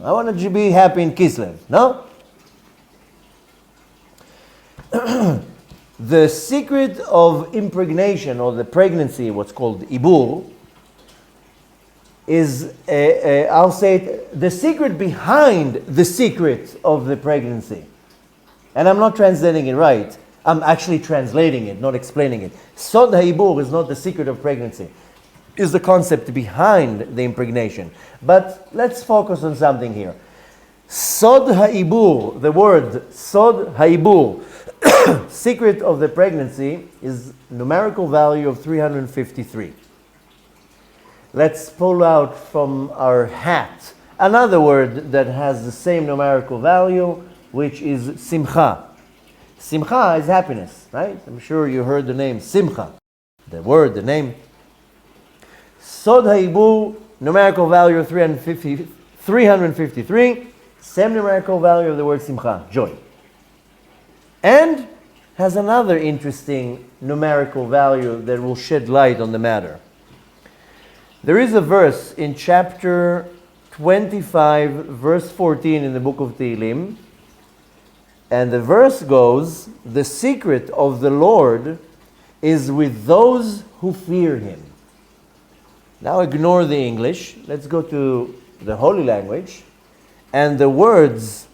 I want to be happy in Kislev. No? The secret of impregnation, or the pregnancy, what's called ibur, is, I'll say it, the secret behind the secret of the pregnancy. And I'm not translating it right. I'm actually translating it, not explaining it. Sod ha'ibur is not the secret of pregnancy. It's the concept behind the impregnation. But let's focus on something here. Sod ha'ibur, the word Sod ha'ibur, Secret of the pregnancy is numerical value of 353. Let's pull out from our hat another word that has the same numerical value, which is simcha. Simcha is happiness, right? I'm sure you heard the name simcha. The word, the name. Sod ha'ibur, numerical value of 353. Same numerical value of the word simcha, joy. And has another interesting numerical value that will shed light on the matter. There is a verse in chapter 25, verse 14 in the book of Tehillim, and the verse goes, "The secret of the Lord is with those who fear Him." Now ignore the English. Let's go to the Holy Language. And the words,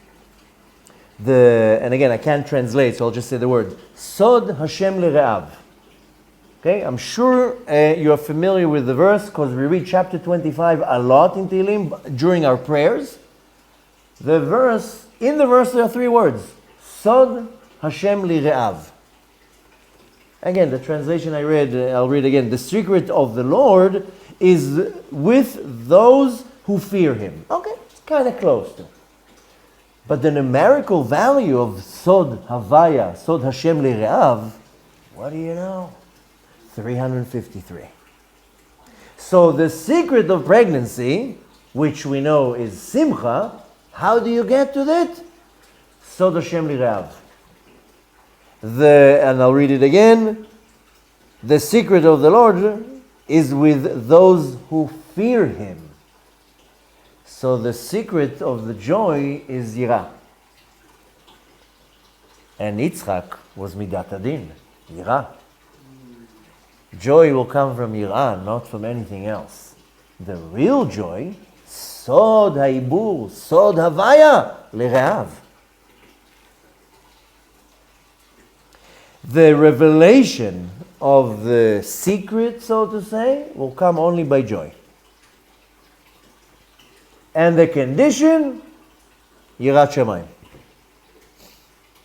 and again, I can't translate, so I'll just say the word. Sod Hashem L'Re'av. Okay, I'm sure you're familiar with the verse because we read chapter 25 a lot in Tehillim during our prayers. In the verse there are three words. Sod Hashem L'Re'av. Again, the translation I read, I'll read again. The secret of the Lord is with those who fear Him. Okay, it's kind of close to. But the numerical value of Sod Havaya, Sod Hashem L'Re'av, what do you know? 353. So the secret of pregnancy, which we know is Simcha, how do you get to that? Sod Hashem L'Re'av. And I'll read it again. The secret of the Lord is with those who fear Him. So the secret of the joy is Yirah. And Yitzchak was Midat Adin, Yirah. Joy will come from Yirah, not from anything else. The real joy, Sod Ha'ibur, Sod Havaya, L'Re'av. The revelation of the secret, so to say, will come only by joy. And the condition, Yirat Shamayim.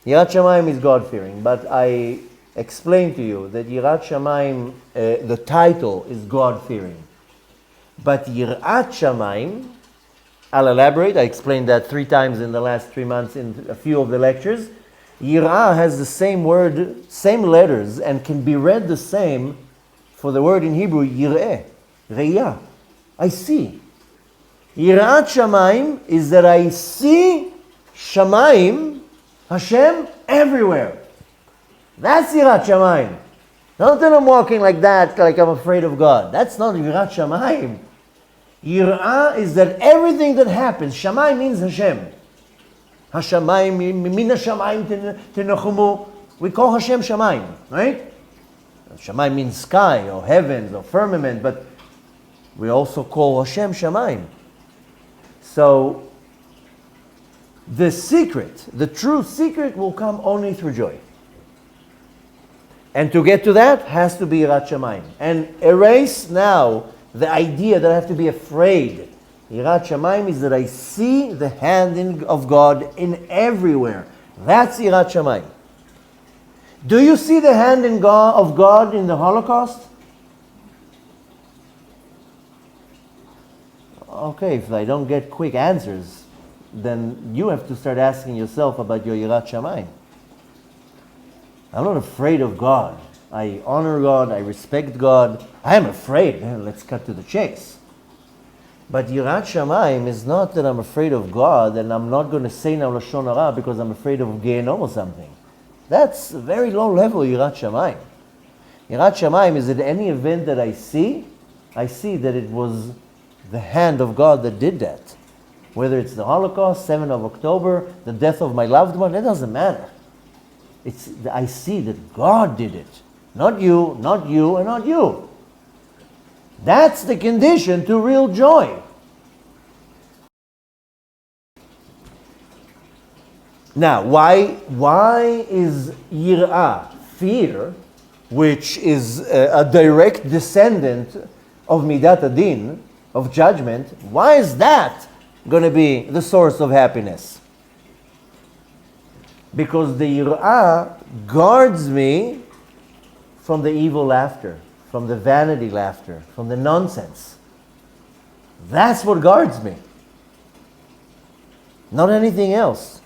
Yirat Shamayim is God-fearing, but I explained to you that Yirat Shamayim, the title is God-fearing. But Yirat Shamayim, I'll elaborate, I explained that 3 times in the last 3 months in a few of the lectures. Yirah has the same word, same letters, and can be read the same for the word in Hebrew, Yireh, Re'yah. I see. Yirat Shamayim is that I see Shamayim, Hashem, everywhere. That's Yirat Shamayim. Not that I'm walking like that, like I'm afraid of God. That's not Yirat Shamayim. Yirah is that everything that happens, Shamayim means Hashem. Hashamayim, min hashamayim tenachumu. We call Hashem Shamayim, right? Shamayim means sky or heavens or firmament, but we also call Hashem Shamayim. So the secret, the true secret will come only through joy. And to get to that has to be Yirat Shamayim. And erase now the idea that I have to be afraid. Yirat Shamayim is that I see the hand of God in everywhere. That's Yirat Shamayim. Do you see the hand of God in the Holocaust? Okay, if I don't get quick answers, then you have to start asking yourself about your Yirat Shamayim. I'm not afraid of God. I honor God, I respect God. I am afraid. Let's cut to the chase. But Yirat Shamayim is not that I'm afraid of God and I'm not going to say now Lashon Hara because I'm afraid of Gehenom or something. That's a very low level Yirat Shamayim. Yirat Shamayim is that any event that I see that it was the hand of God that did that. Whether it's the Holocaust, 7th of October, the death of my loved one, it doesn't matter. I see that God did it. Not you, and not you. That's the condition to real joy. Now, why is Yirah, fear, which is a direct descendant of Midat Adin, of judgment, why is that going to be the source of happiness? Because the yir'ah guards me from the evil laughter, from the vanity laughter, from the nonsense. That's what guards me. Not anything else.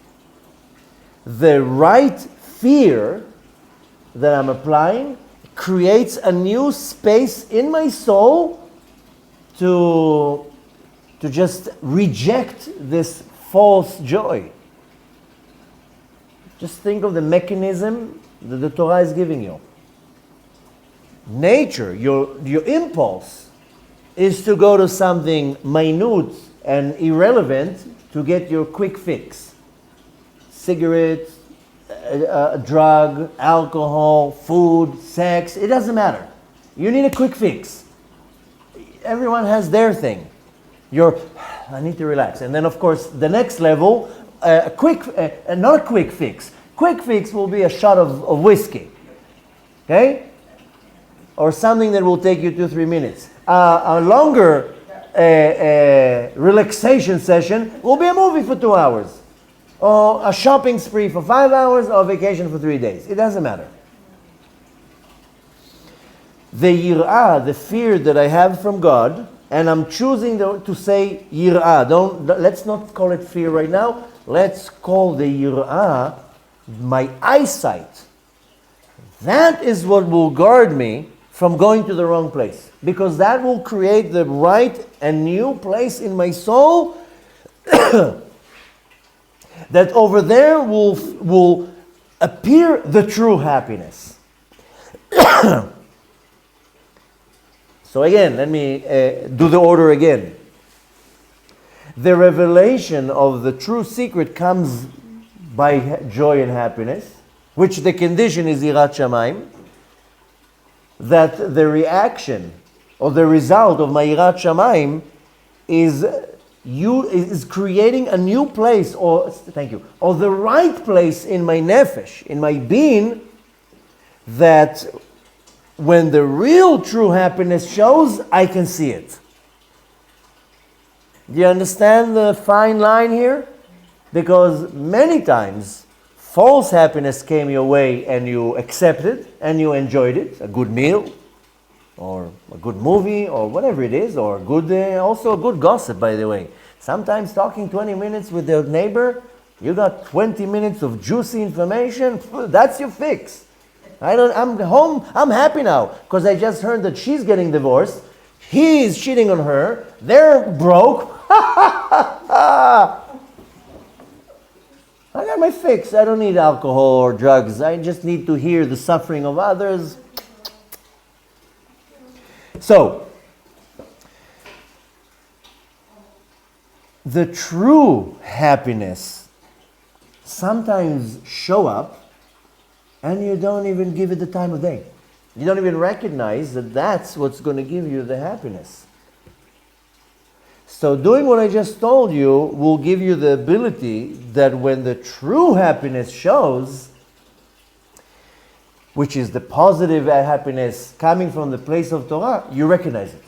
The right fear that I'm applying creates a new space in my soul to just reject this false joy. Just think of the mechanism that the Torah is giving you. Nature, your impulse, is to go to something minute and irrelevant to get your quick fix. Cigarettes, a drug, alcohol, food, sex, it doesn't matter. You need a quick fix. Everyone has their thing. I need to relax. And then, of course, the next level, not a quick fix. Quick fix will be a shot of whiskey. Okay? Or something that will take you 2-3 minutes. A longer relaxation session will be a movie for 2 hours. Or a shopping spree for 5 hours, or a vacation for 3 days. It doesn't matter. The yir'ah, the fear that I have from God, and I'm choosing to say yir'ah. Let's not call it fear right now. Let's call the yir'ah my eyesight. That is what will guard me from going to the wrong place. Because that will create the right and new place in my soul that over there will appear the true happiness. So again, let me do the order again. The revelation of the true secret comes by joy and happiness, which the condition is Yirat Shamayim, that the reaction or the result of my Yirat Shamayim is creating a new place, or the right place in my nefesh, in my being, that when the real true happiness shows, I can see it. Do you understand the fine line here? Because many times false happiness came your way and you accepted and you enjoyed it, a good meal or a good movie or whatever it is, or also a good gossip, by the way. Sometimes talking 20 minutes with your neighbor, you got 20 minutes of juicy information, that's your fix. I'm home, I'm happy now because I just heard that she's getting divorced, he's cheating on her, they're broke. I got my fix. I don't need alcohol or drugs. I just need to hear the suffering of others. So, the true happiness sometimes show up and you don't even give it the time of day. You don't even recognize that that's what's going to give you the happiness. So doing what I just told you will give you the ability that when the true happiness shows, which is the positive happiness coming from the place of Torah, you recognize it.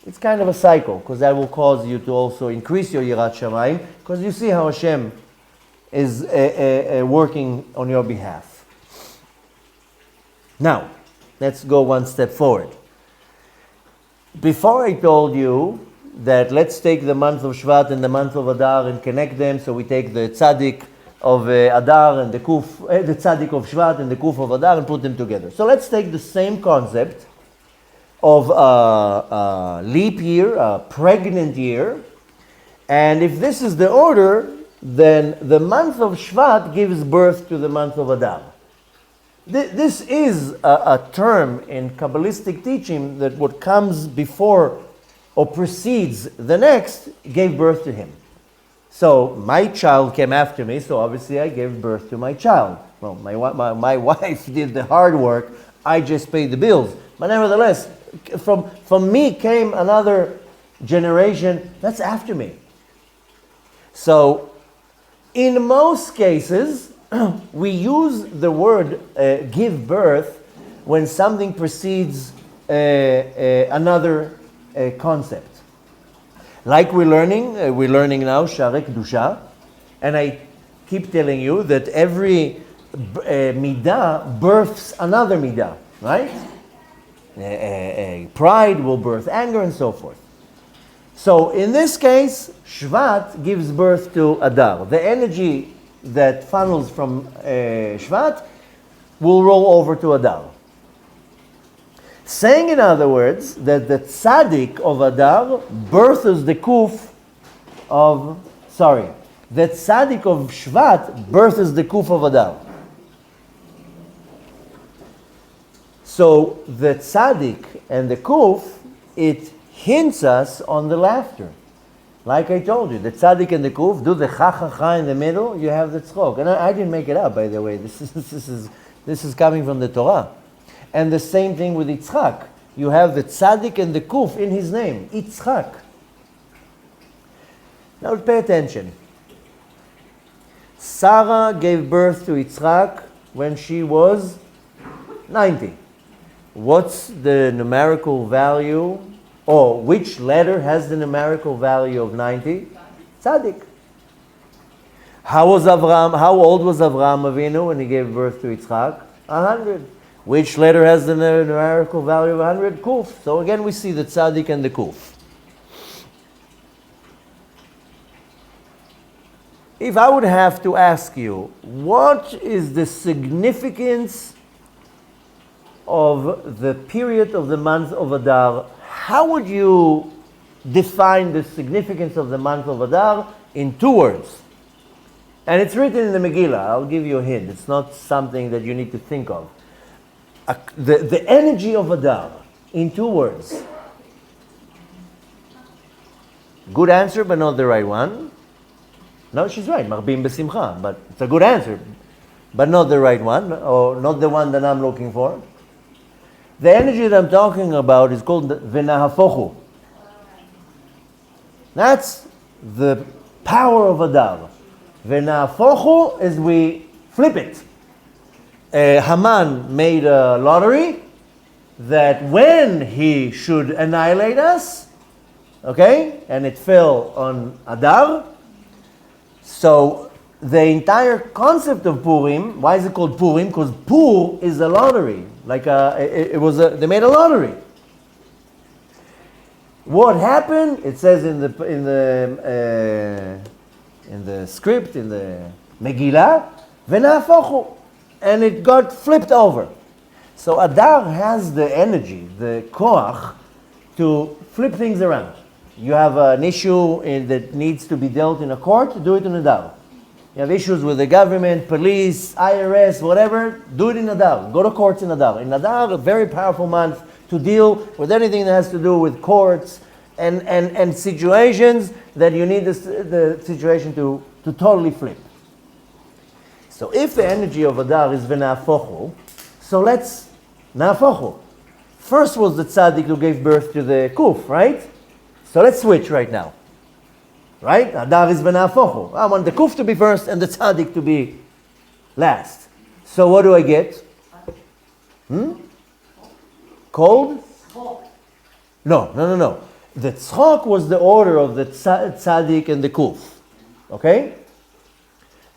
It's kind of a cycle, because that will cause you to also increase your Yirat Shamayim, because you see how Hashem is working on your behalf. Now, let's go one step forward. Before I told you that let's take the month of Shvat and the month of Adar and connect them, so we take the tzaddik of Adar and the tzaddik of Shvat and the kuf of Adar and put them together. So let's take the same concept of a leap year, a pregnant year, and if this is the order, then the month of Shvat gives birth to the month of Adar. This is a term in Kabbalistic teaching that what comes before or precedes the next gave birth to him. So my child came after me, so obviously I gave birth to my child. Well, my wife did the hard work, I just paid the bills. But nevertheless, from me came another generation that's after me. So in most cases, we use the word give birth when something precedes another concept. Like we're learning now Sharei Kedusha, and I keep telling you that every midah births another midah, right? Pride will birth anger and so forth. So in this case, Shvat gives birth to Adar. The energy that funnels from Shvat will roll over to Adar. Saying, in other words, that the tzaddik of Adar births the kuf of, the tzaddik of Shvat births the kuf of Adar. So the tzaddik and the kuf, it hints us on the laughter. Like I told you, the tzaddik and the kuf, do the cha in the middle, you have the tzchok. And I didn't make it up, by the way. This is coming from the Torah. And the same thing with Yitzchak. You have the tzaddik and the kuf in his name, Yitzchak. Now pay attention. Sarah gave birth to Yitzchak when she was 90. What's the numerical value, or which letter has the numerical value of 90? Tzaddik. How old was Avraham Avinu when he gave birth to Yitzchak? 100. Which letter has the numerical value of 100? Kuf. So again we see the tzaddik and the kuf. If I would have to ask you, what is the significance of the period of the month of Adar, how would you define the significance of the month of Adar in 2 words? And it's written in the Megillah. I'll give you a hint. It's not something that you need to think of. The energy of Adar in 2 words. Good answer, but not the right one. No, she's right. Marbim b'simcha. But it's a good answer, but not the right one, or not the one that I'm looking for. The energy that I'm talking about is called Venahafochu. That's the power of Adar. Venahafochu is we flip it. Haman made a lottery that when he should annihilate us, okay, and it fell on Adar. So the entire concept of Purim, why is it called Purim? Because Pur is a lottery. Like they made a lottery. What happened? It says in the script, in the Megillah, Venahafochu, and it got flipped over. So Adar has the energy, the koach, to flip things around. You have an issue that needs to be dealt in a court, do it in Adar. You have issues with the government, police, IRS, whatever, do it in Adar. Go to courts in Adar. In Adar, a very powerful month to deal with anything that has to do with courts and situations that you need the situation to totally flip. So if the energy of Adar is Venahafochu, so let's Nahafochu. First was the tzaddik who gave birth to the kuf, right? So let's switch right now. Right? Adar is Venahafochu. I want the kuf to be first and the tzaddik to be last. So what do I get? Cold? No. The tzchok was the order of the tzaddik and the kuf. Okay?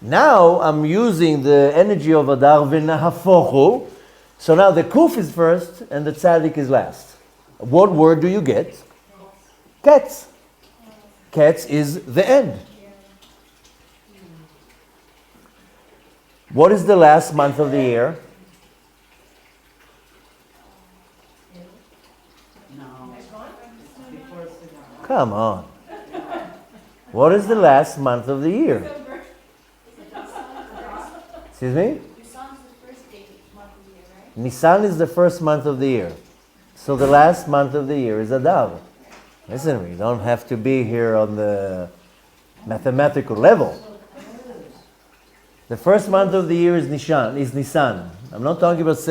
Now I'm using the energy of Adar Venahafochu. So now the kuf is first and the tzaddik is last. What word do you get? Ketz. Ketz is the end. What is the last month of the year? Come on. What is the last month of the year? Excuse me? Nisan is the first month of the year. So the last month of the year is Adar. Listen, we don't have to be here on the mathematical level. The first month of the year is Nisan. I'm not talking about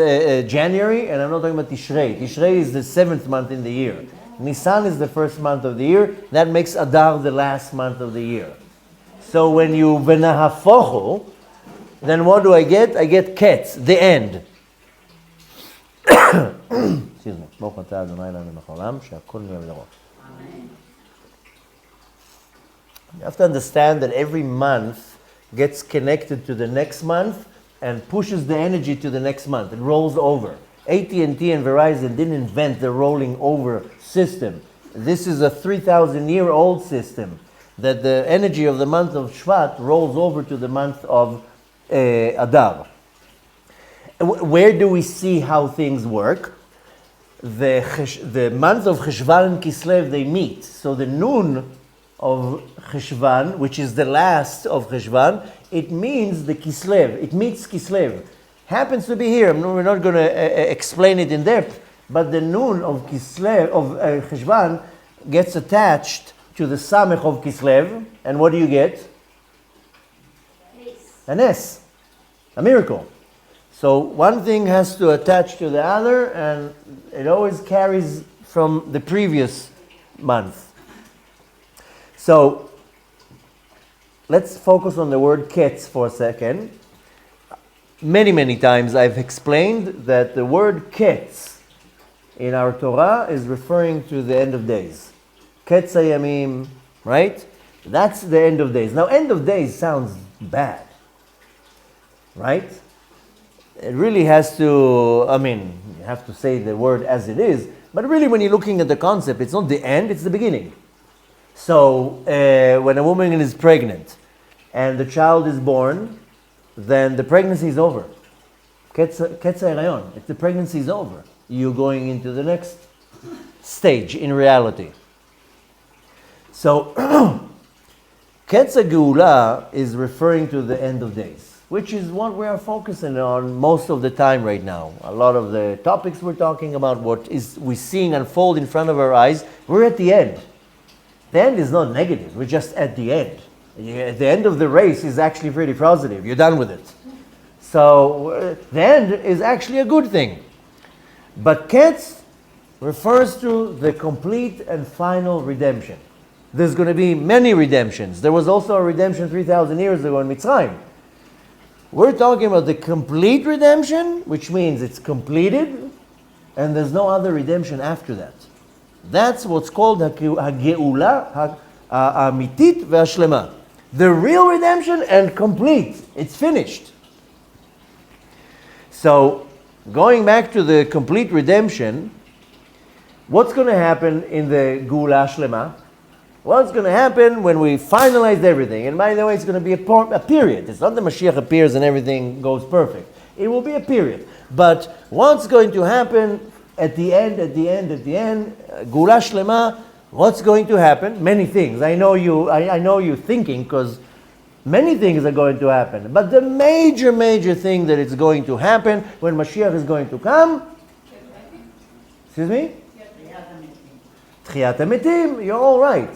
January, and I'm not talking about Tishrei. Tishrei is the 7th month in the year. Nisan is the first month of the year. That makes Adar the last month of the year. So when you Venahafochu, then what do I get? I get Ketz, the end. Excuse me. ברוך אתה אדוני אלוהינו מלך העולם, שהכל נהיה בדברו. You have to understand that every month gets connected to the next month and pushes the energy to the next month. It rolls over. AT&T and Verizon didn't invent the rolling over system. This is a 3,000-year-old system that the energy of the month of Shvat rolls over to the month of Adar. Where do we see how things work? The month of Cheshvan and Kislev, they meet. So the noon of Cheshvan, which is the last of Cheshvan, it means the Kislev. It meets Kislev. Happens to be here. We're not going to explain it in depth, but the noon of Kislev, of Cheshvan, gets attached to the Samech of Kislev, and what do you get? An S. A miracle. So one thing has to attach to the other, and it always carries from the previous month. So let's focus on the word ketz for a second. Many times I've explained that the word ketz in our Torah is referring to the end of days. Ketz hayamim, right? That's the end of days. Now, end of days sounds bad, right? It really has to, you have to say the word as it is, but really when you're looking at the concept, it's not the end, it's the beginning. So when a woman is pregnant and the child is born, then the pregnancy is over. Ketz ha'irayon, if the pregnancy is over, you're going into the next stage in reality. So Ketz ha'geula is referring to the end of days, which is what we are focusing on most of the time right now. A lot of the topics we're talking about, what is we're seeing unfold in front of our eyes, we're at the end. The end is not negative, we're just at the end. The end of the race is actually pretty positive, you're done with it. So the end is actually a good thing. But Ketz refers to the complete and final redemption. There's going to be many redemptions. There was also a redemption 3,000 years ago in Mitzrayim. We're talking about the complete redemption, which means it's completed, and there's no other redemption after that. That's what's called Hageula Amitit Ve'Ashlema. The real redemption and complete. It's finished. So, going back to the complete redemption, what's going to happen in the Geula Shlema? What's going to happen when we finalize everything? And by the way, it's going to be a period. It's not the Mashiach appears and everything goes perfect. It will be a period. But what's going to happen at the end, Geula Shlema, what's going to happen? Many things. I know you're thinking, because many things are going to happen. But the major thing that is going to happen when Mashiach is going to come, excuse me? Tchiyat HaMetim, you're all right.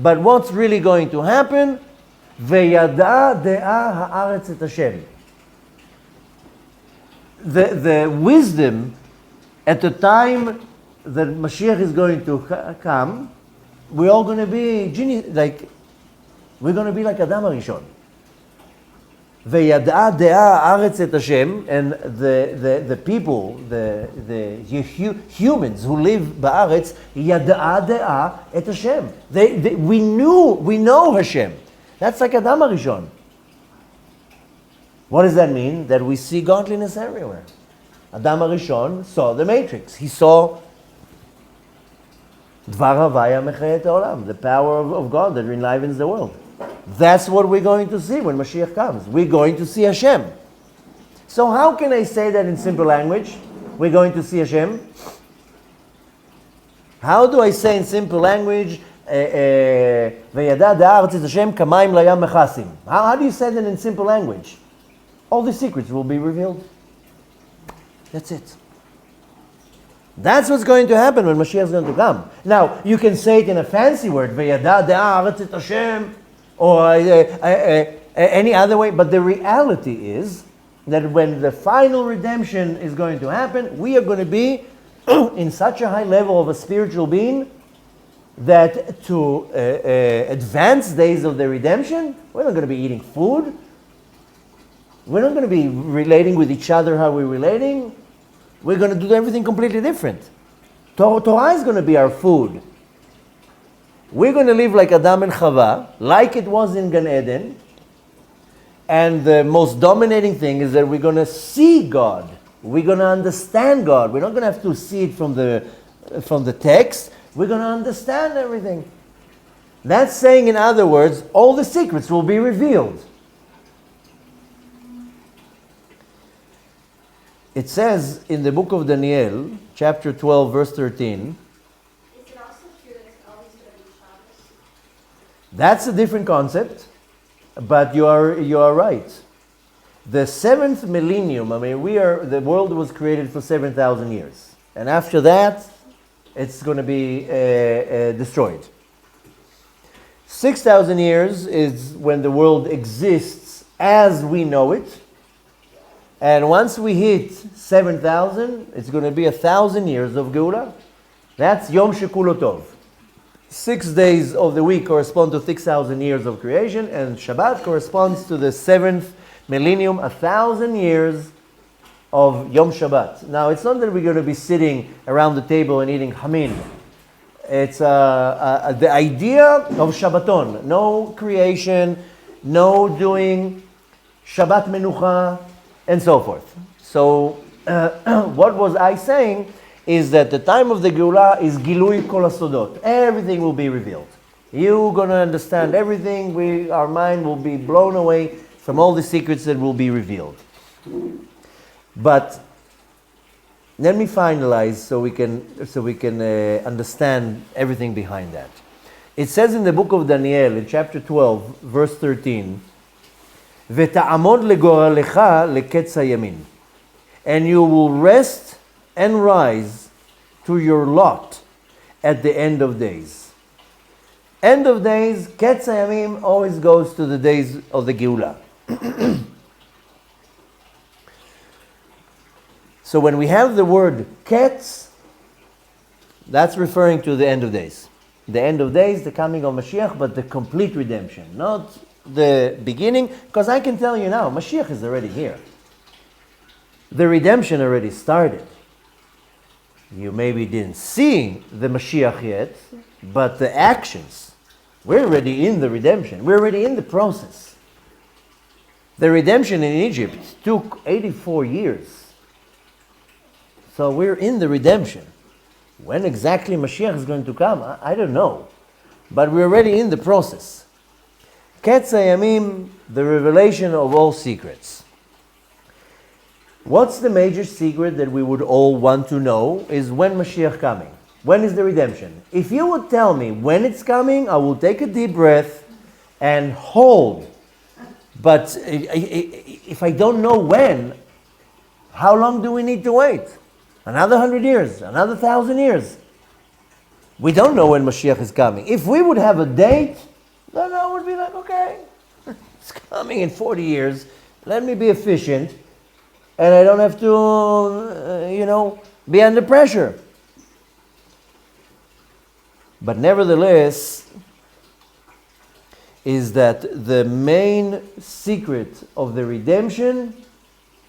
But what's really going to happen? Veyada de'a ha'aretz et Hashem. The wisdom at the time that Mashiach is going to come, we're all going to be we're going to be like Adam HaRishon. Veyada de'a ha'aretz et Hashem, and the people, the humans who live ba'aretz, yada'a de'a et Hashem. We know Hashem. That's like Adam HaRishon. What does that mean? That we see godliness everywhere. Adam HaRishon saw the matrix. He saw Dvar Havaya Mechayet Olam, the power of God that enlivens the world. That's what we're going to see when Mashiach comes. We're going to see Hashem. So how can I say that in simple language? We're going to see Hashem. How do I say in simple language, Veyada da'aretz et Hashem kamayim layam mechasim? How do you say that in simple language? All the secrets will be revealed. That's it. That's what's going to happen when Mashiach is going to come. Now, you can say it in a fancy word, Veyada da'aretz et Hashem, or any other way, but the reality is that when the final redemption is going to happen, we are going to be in such a high level of a spiritual being that to advance days of the redemption, we're not going to be eating food. We're not going to be relating with each other how we're relating. We're going to do everything completely different. Torah is going to be our food. We're going to live like Adam and Chava, like it was in Gan Eden. And the most dominating thing is that we're going to see God. We're going to understand God. We're not going to have to see it from the text. We're going to understand everything. That's saying, in other words, all the secrets will be revealed. It says in the book of Daniel, chapter 12, verse 13. Is it also true that it's always going to be Shabbos? That's a different concept, but you are right. The seventh millennium, the world was created for 7,000 years. And after that, it's going to be destroyed. 6,000 years is when the world exists as we know it. And once we hit 7,000, it's going to be 1,000 years of Geula. That's Yom Shekulo Tov. 6 days of the week correspond to 6,000 years of creation, and Shabbat corresponds to the seventh millennium, 1,000 years of Yom Shabbat. Now, it's not that we're going to be sitting around the table and eating Hamin. It's the idea of Shabbaton. No creation, no doing Shabbat Menucha, and so forth. So, what was I saying is that the time of the Geula is Gilui Kol HaSodot. Everything will be revealed. You're going to understand everything. Our mind will be blown away from all the secrets that will be revealed. But let me finalize so we can understand everything behind that. It says in the book of Daniel, in chapter 12, verse 13, "V'ta'amod legoralecha leketz hayamin," and you will rest and rise to your lot at the end of days. End of days, ketz hayamim, always goes to the days of the Geula. So when we have the word ketz, that's referring to the end of days. The end of days, the coming of Mashiach, but the complete redemption, not the beginning, because I can tell you now, Mashiach is already here. The redemption already started. You maybe didn't see the Mashiach yet, but the actions, we're already in the redemption. We're already in the process. The redemption in Egypt took 84 years. So we're in the redemption. When exactly Mashiach is going to come, I don't know. But we're already in the process. Ketz Hayamim, the revelation of all secrets. What's the major secret that we would all want to know is when Mashiach coming. When is the redemption? If you would tell me when it's coming, I will take a deep breath and hold. But if I don't know when, how long do we need to wait? Another 100 years, another 1,000 years. We don't know when Mashiach is coming. If we would have a date, then I would be like, okay, it's coming in 40 years. Let me be efficient, and I don't have to, be under pressure. But nevertheless, is that the main secret of the redemption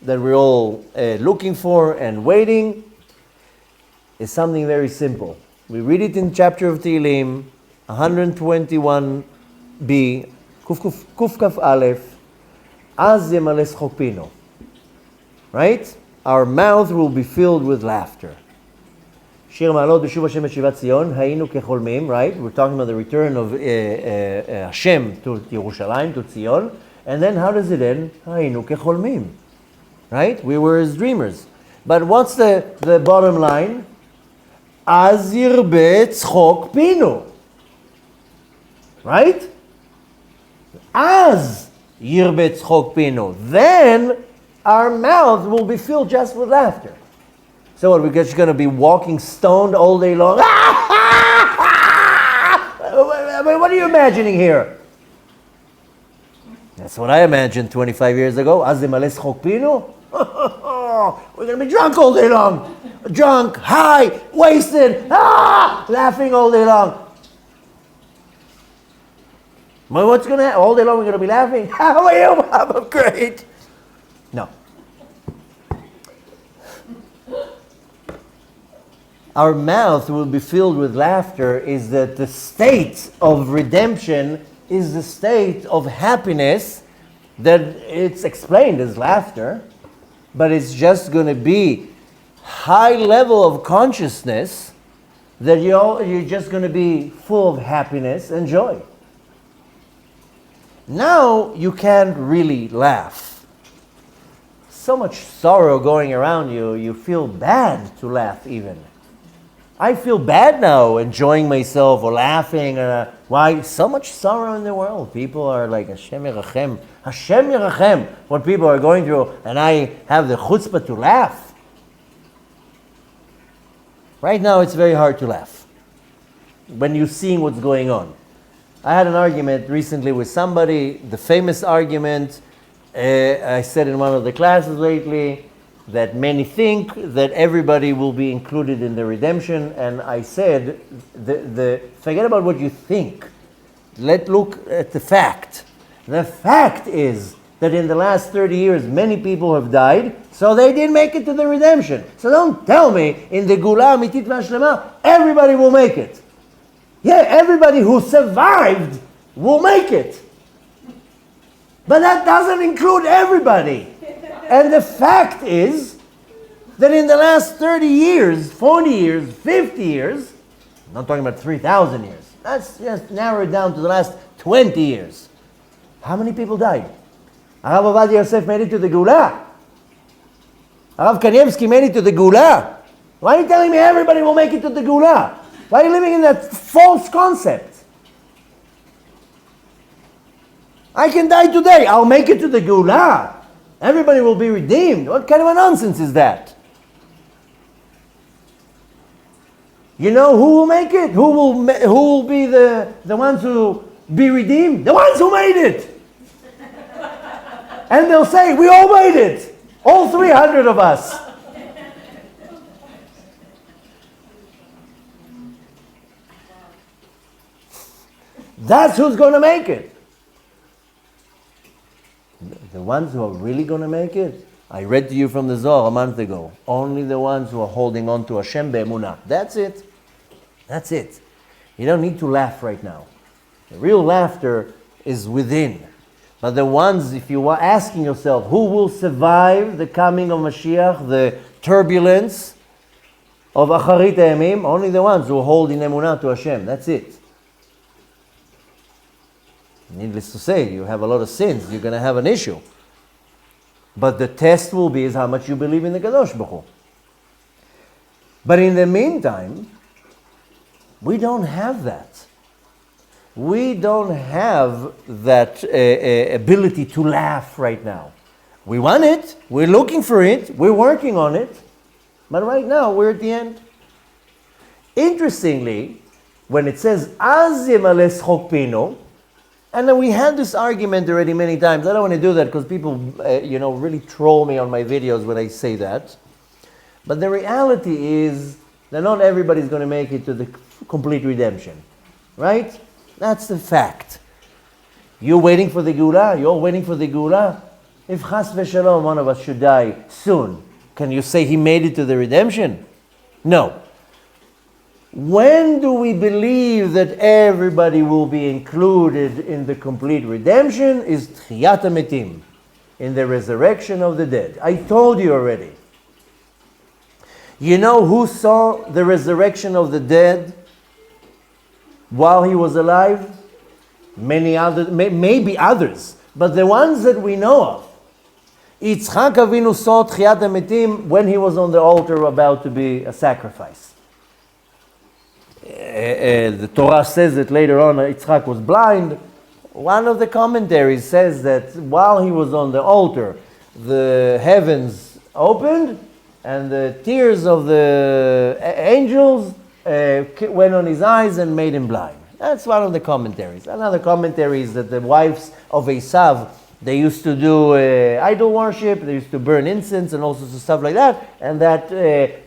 that we're all looking for and waiting is something very simple. We read it in chapter of Tehillim, 121b, Kuf Kaf Aleph, Az Yemales Chopino. Right? Our mouth will be filled with laughter. Shir Ma'alot B'Shuv Hashem Eshivat Zion, Hayinu Kecholmim, right? We're talking about the return of Hashem to Yerushalayim, to Zion. And then how does it end? Hayinu Kecholmim. Right? We were as dreamers. But what's the bottom line? Az yirbe tzchok pinu. Right? Az yirbe tzchok pinu. Then our mouth will be filled just with laughter. So what, we're just going to be walking stoned all day long? What are you imagining here? That's what I imagined 25 years ago. Az yimale tzchok pinu. We're going to be drunk all day long. Drunk, high, wasted, laughing all day long. Well, what's going to happen? All day long we're going to be laughing. How are you? I'm great. No. Our mouth will be filled with laughter is that the state of redemption is the state of happiness that it's explained as laughter, but it's just going to be high level of consciousness that you're just going to be full of happiness and joy. Now you can't really laugh. So much sorrow going around you, you feel bad to laugh even. I feel bad now enjoying myself or laughing. Why? So much sorrow in the world. People are like, Hashem Yerachem, what people are going through, and I have the chutzpah to laugh. Right now it's very hard to laugh when you're seeing what's going on. I had an argument recently with somebody, the famous argument, I said in one of the classes lately, that many think that everybody will be included in the redemption, and I said, forget about what you think. Let's look at the fact. The fact is that in the last 30 years, many people have died, so they didn't make it to the redemption. So don't tell me, in the Gula Amitit Vashlema, everybody will make it. Yeah, everybody who survived will make it. But that doesn't include everybody. And the fact is that in the last 30 years, 40 years, 50 years, I'm not talking about 3,000 years, let's just narrow it down to the last 20 years. How many people died? Arav Ovadia Yosef made it to the Gula. Arav Kanievsky made it to the Gula. Why are you telling me everybody will make it to the Gula? Why are you living in that false concept? I can die today, I'll make it to the Gula. Everybody will be redeemed. What kind of a nonsense is that? You know who will make it? Who will be the ones who be redeemed? The ones who made it. And they'll say, we all made it. All 300 of us. That's who's going to make it. The ones who are really going to make it, I read to you from the Zohar a month ago, only the ones who are holding on to Hashem be'emunah. That's it. That's it. You don't need to laugh right now. The real laughter is within. But the ones, if you are asking yourself, who will survive the coming of Mashiach, the turbulence of Acharit Ha'emim, only the ones who hold in emunah to Hashem. That's it. Needless to say, you have a lot of sins, you're going to have an issue. But the test will be is how much you believe in the Kadosh Baruch Hu. But in the meantime, we don't have that. We don't have that ability to laugh right now. We want it, we're looking for it, we're working on it, but right now we're at the end. Interestingly, when it says, Az yemale schok pino, and then we had this argument already many times. I don't want to do that because people, really troll me on my videos when I say that. But the reality is that not everybody's going to make it to the complete redemption. Right? That's the fact. You're waiting for the Gula? You're waiting for the Gula? If Chas v'Shalom, one of us should die soon, can you say he made it to the redemption? No. When do we believe that everybody will be included in the complete redemption is Tchiyat HaMetim, in the resurrection of the dead. I told you already. You know who saw the resurrection of the dead while he was alive? Many others, maybe others, but the ones that we know of. Yitzchak Avinu saw Tchiyat HaMetim when he was on the altar about to be a sacrifice. The Torah says that later on Yitzchak was blind. One of the commentaries says that while he was on the altar, the heavens opened and the tears of the angels went on his eyes and made him blind. That's one of the commentaries. Another commentary is that the wives of Esav, they used to do idol worship, they used to burn incense and all sorts of stuff like that, and that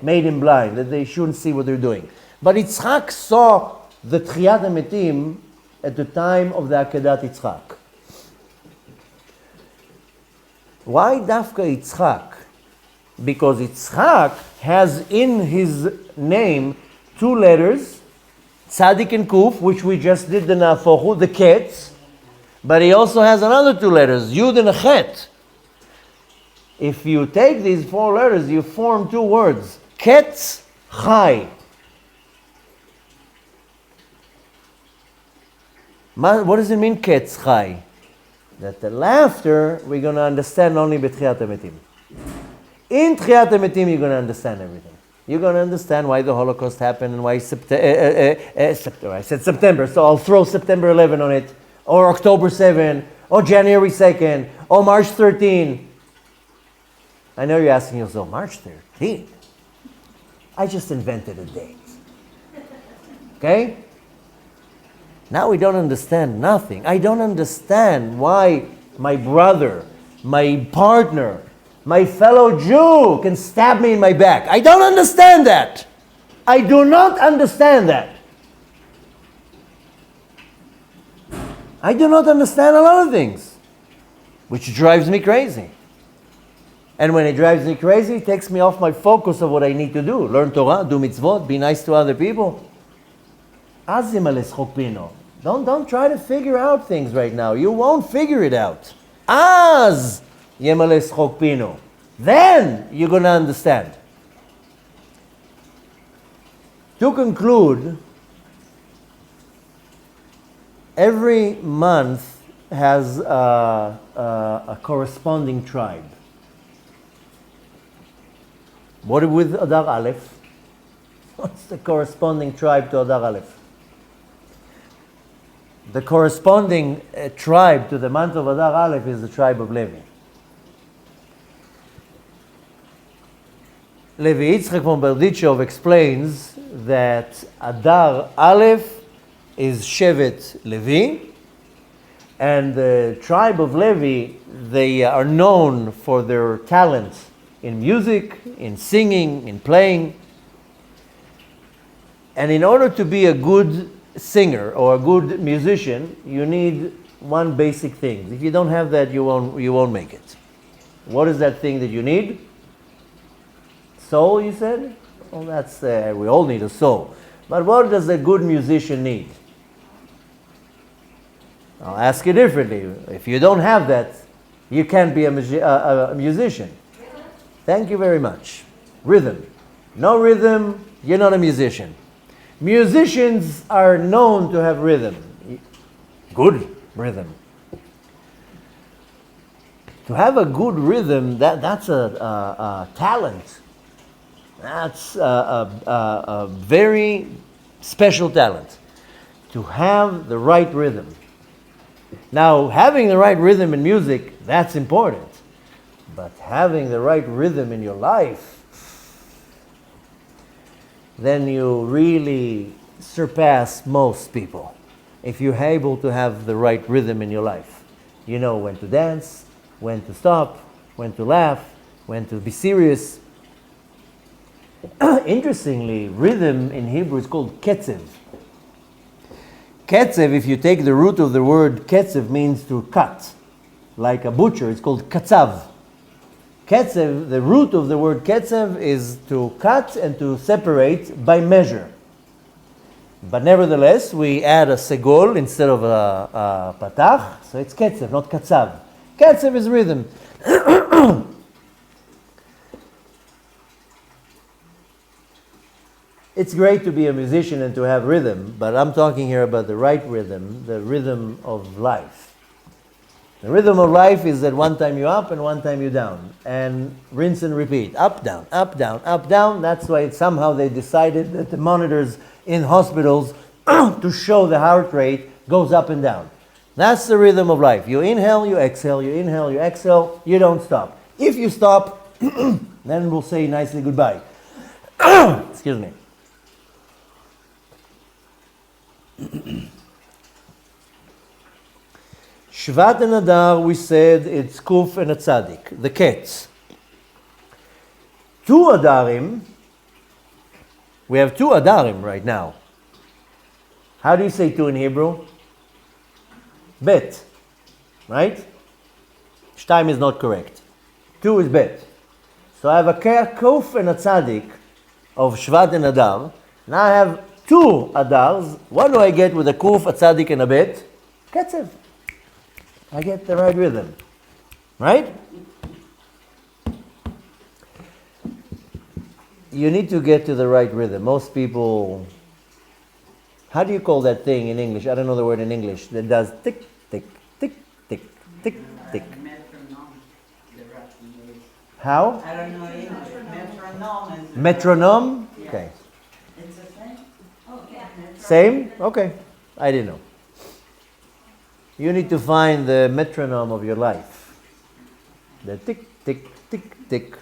made him blind, that they shouldn't see what they're doing. But Yitzchak saw the Tchiyat HaMetim at the time of the Akedat Yitzchak. Why Dafka Yitzchak? Because Yitzchak has in his name two letters, Tzadik and Kuf, which we just did the Nafochu, the Ketz, But he also has another two letters, Yud and a Chet. If you take these four letters, you form two words, Ketz Chai. What does it mean, Ketz Chai? That the laughter we're going to understand only b'Tchiyat HaMetim. In Tchiyat HaMetim you're going to understand everything. You're going to understand why the Holocaust happened and why September. I said September, so I'll throw September 11 on it, or October 7, or January 2nd, or March 13. I know you're asking yourself, March 13? I just invented a date. Okay? Now we don't understand nothing. I don't understand why my brother, my partner, my fellow Jew can stab me in my back. I don't understand that. I do not understand that. I do not understand a lot of things, which drives me crazy. And when it drives me crazy, it takes me off my focus of what I need to do. Learn Torah, do mitzvot, be nice to other people. Don't try to figure out things right now. You won't figure it out. Az yemales chokpino. Then you're going to understand. To conclude, every month has a corresponding tribe. What with Adar Aleph? What's the corresponding tribe to Adar Aleph? The corresponding tribe to the month of Adar Aleph is the tribe of Levi. Levi Yitzchak von Berdichev explains that Adar Aleph is Shevet Levi, and the tribe of Levi, they are known for their talent in music, in singing, in playing. And in order to be a good singer or a good musician, you need one basic thing. If you don't have that, you won't make it. What is that thing that you need? Soul, you said? Well, that's we all need a soul. But what does a good musician need? I'll ask you differently. If you don't have that, you can't be a musician. Thank you very much. Rhythm. No rhythm, you're not a musician. Musicians are known to have rhythm. Good rhythm. To have a good rhythm, that's a talent. That's a very special talent. To have the right rhythm. Now, having the right rhythm in music, that's important. But having the right rhythm in your life, then you really surpass most people. If you're able to have the right rhythm in your life. You know when to dance, when to stop, when to laugh, when to be serious. Interestingly, rhythm in Hebrew is called ketzev. Ketzev, if you take the root of the word ketzev, means to cut. Like a butcher, it's called katzav. Ketzev, the root of the word ketzev is to cut and to separate by measure. But nevertheless, we add a segol instead of a patach, so it's ketzev, not katzav. Ketzev is rhythm. It's great to be a musician and to have rhythm, but I'm talking here about the right rhythm, the rhythm of life. The rhythm of life is that one time you're up and one time you're down. And rinse and repeat. Up, down, up, down, up, down. That's why somehow they decided that the monitors in hospitals to show the heart rate goes up and down. That's the rhythm of life. You inhale, you exhale, you inhale, you exhale, you don't stop. If you stop, then we'll say nicely goodbye. Excuse me. Shvat and Adar, we said it's Kuf and a Tzadik, the Ketz. Two Adarim, we have two Adarim right now. How do you say two in Hebrew? Bet, right? Shtaim is not correct. Two is bet. So I have a Kuf and a Tzadik of Shvat and Adar. Now I have two Adars. What do I get with a Kuf, a Tzadik, and a bet? Ketzev. I get the right rhythm. Right? You need to get to the right rhythm. Most people, how do you call that thing in English? I don't know the word in English. That does tick, tick, tick, tick, tick, tick. Metronome. The rocking is. How? I don't know English. Metronome is. Metronome? Yeah. Okay. It's the same? Oh, yeah. Same? Okay. I didn't know. You need to find the metronome of your life. The tick, tick, tick, tick.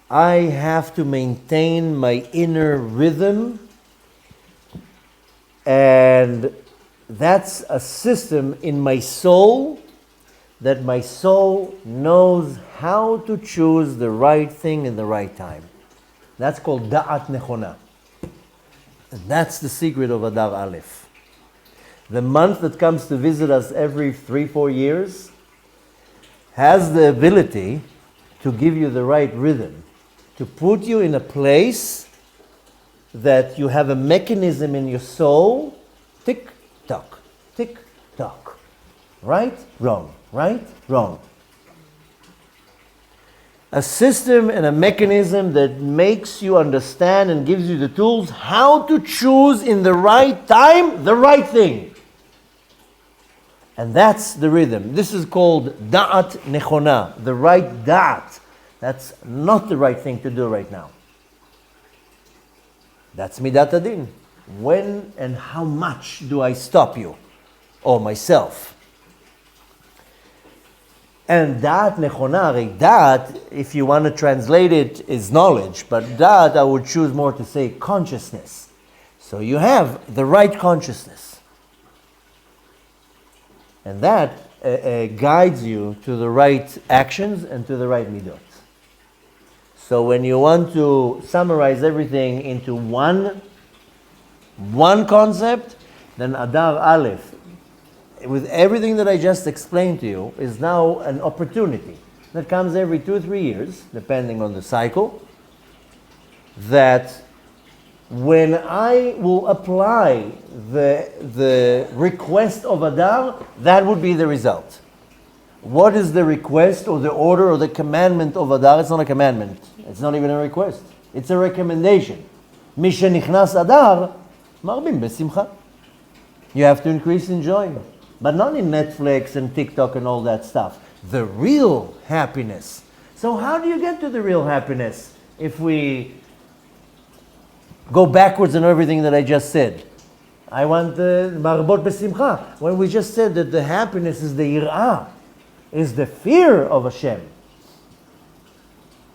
I have to maintain my inner rhythm, and that's a system in my soul that my soul knows how to choose the right thing in the right time. That's called da'at nechona. And that's the secret of Adar Aleph. The month that comes to visit us every 3-4 years has the ability to give you the right rhythm, to put you in a place that you have a mechanism in your soul, tick tock, right, wrong, right, wrong. A system and a mechanism that makes you understand and gives you the tools how to choose in the right time the right thing. And that's the rhythm. This is called da'at nechona, the right da'at. That's not the right thing to do right now. That's midat adin. When and how much do I stop you or myself? And da'at nechona, da'at, if you want to translate it, is knowledge. But da'at, I would choose more to say consciousness. So you have the right consciousness. And that guides you to the right actions and to the right midot. So when you want to summarize everything into one concept, then Adar Aleph, with everything that I just explained to you, is now an opportunity that comes every 2-3 years, depending on the cycle, that when I will apply the request of Adar, that would be the result. What is the request or the order or the commandment of Adar? It's not a commandment. It's not even a request. It's a recommendation. Mishenichnas Adar, marbim besimcha. You have to increase in joy. But not in Netflix and TikTok and all that stuff. The real happiness. So how do you get to the real happiness if we go backwards in everything that I just said? I want the marbot besimcha. When we just said that the happiness is the yir'ah, is the fear of Hashem.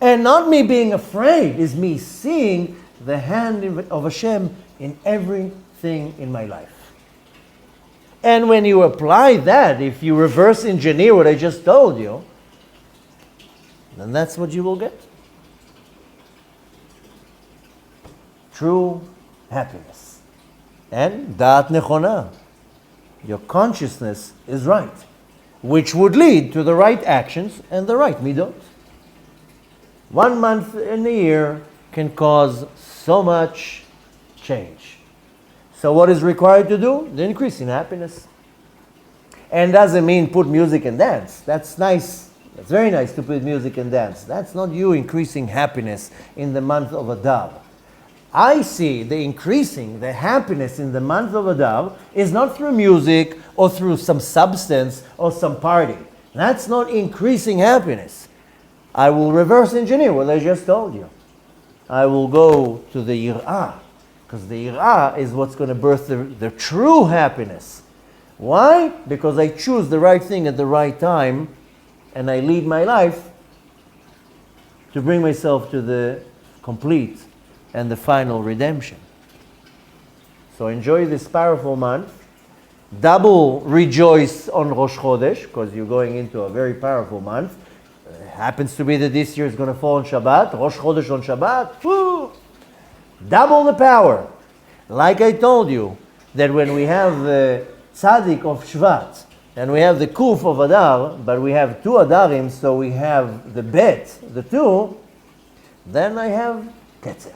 And not me being afraid, is me seeing the hand of Hashem in everything in my life. And when you apply that, if you reverse engineer what I just told you, then that's what you will get. True happiness. And da'at nechona. Your consciousness is right, which would lead to the right actions and the right midot. 1 month in a year can cause so much change. So what is required to do? The increase in happiness. And doesn't mean put music and dance. That's nice. It's very nice to put music and dance. That's not you increasing happiness in the month of Adar. I see the happiness in the month of Adar is not through music or through some substance or some party. That's not increasing happiness. I will reverse engineer what I just told you. I will go to the yir'ah, because the yir'ah is what's going to birth the true happiness. Why? Because I choose the right thing at the right time, and I lead my life to bring myself to the complete and the final redemption. So enjoy this powerful month. Double rejoice on Rosh Chodesh, because you're going into a very powerful month. Happens to be that this year is going to fall on Shabbat, Rosh Chodesh on Shabbat. Woo! Double the power. Like I told you, that when we have the Tzaddik of Shvat, and we have the Kuf of Adar, but we have 2 Adarim, so we have the Bet, the 2, then I have Ketzev.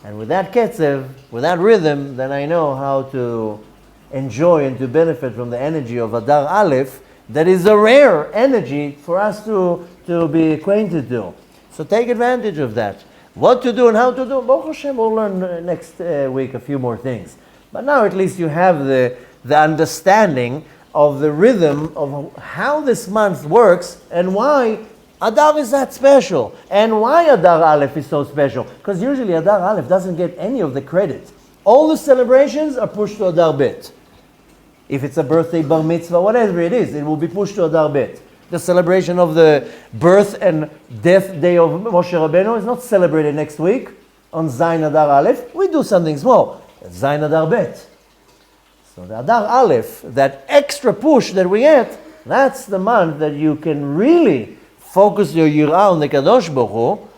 And with that Ketzev, with that rhythm, then I know how to enjoy and to benefit from the energy of Adar Aleph, that is a rare energy for us to be acquainted to. So take advantage of that. What to do and how to do, Baruch Hashem, we'll learn next week a few more things. But now at least you have the understanding of the rhythm of how this month works and why Adar is that special and why Adar Aleph is so special. Because usually Adar Aleph doesn't get any of the credit. All the celebrations are pushed to Adar Bet. If it's a birthday, bar mitzvah, whatever it is, it will be pushed to Adar Bet. The celebration of the birth and death day of Moshe Rabbeinu is not celebrated next week on Zayin Adar Aleph. We do something small. Zayin Adar Bet. So the Adar Aleph, that extra push that we get, that's the month that you can really focus your yirah on the Kadosh Baruch Hu.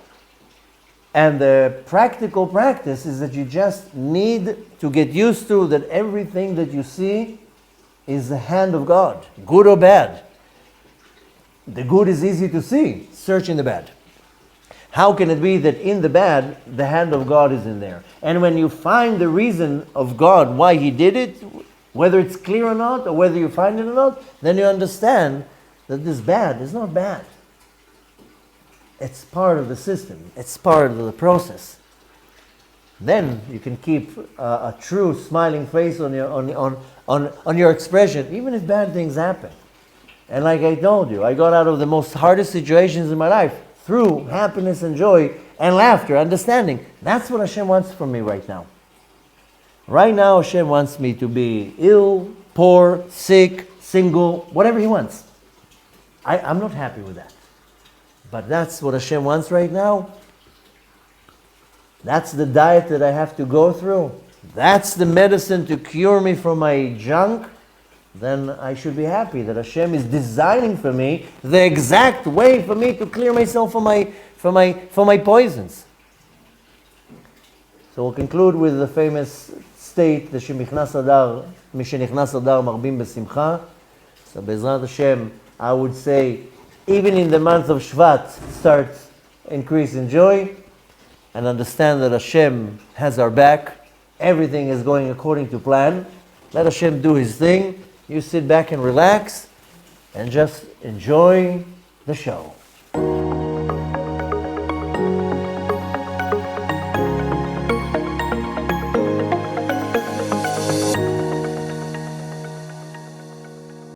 And the practical practice is that you just need to get used to that everything that you see is the hand of God, good or bad. The good is easy to see. Search in the bad. How can it be that in the bad, the hand of God is in there? And when you find the reason of God why He did it, whether it's clear or not, or whether you find it or not, then you understand that this bad is not bad. It's part of the system. It's part of the process. Then you can keep a true smiling face on your expression, even if bad things happen. And like I told you, I got out of the most hardest situations in my life through happiness and joy and laughter, understanding. That's what Hashem wants from me right now. Right now, Hashem wants me to be ill, poor, sick, single, whatever He wants. I'm not happy with that. But that's what Hashem wants right now. That's the diet that I have to go through. That's the medicine to cure me from my junk. Then I should be happy that Hashem is designing for me the exact way for me to clear myself from my poisons. So we'll conclude with the famous state, the Shemichnas Adar, Mishenichnas Adar Marbim Besimcha. So Bezrat Hashem, I would say, even in the month of Shvat, start increase in joy and understand that Hashem has our back. Everything is going according to plan. Let Hashem do His thing. You sit back and relax and just enjoy the show.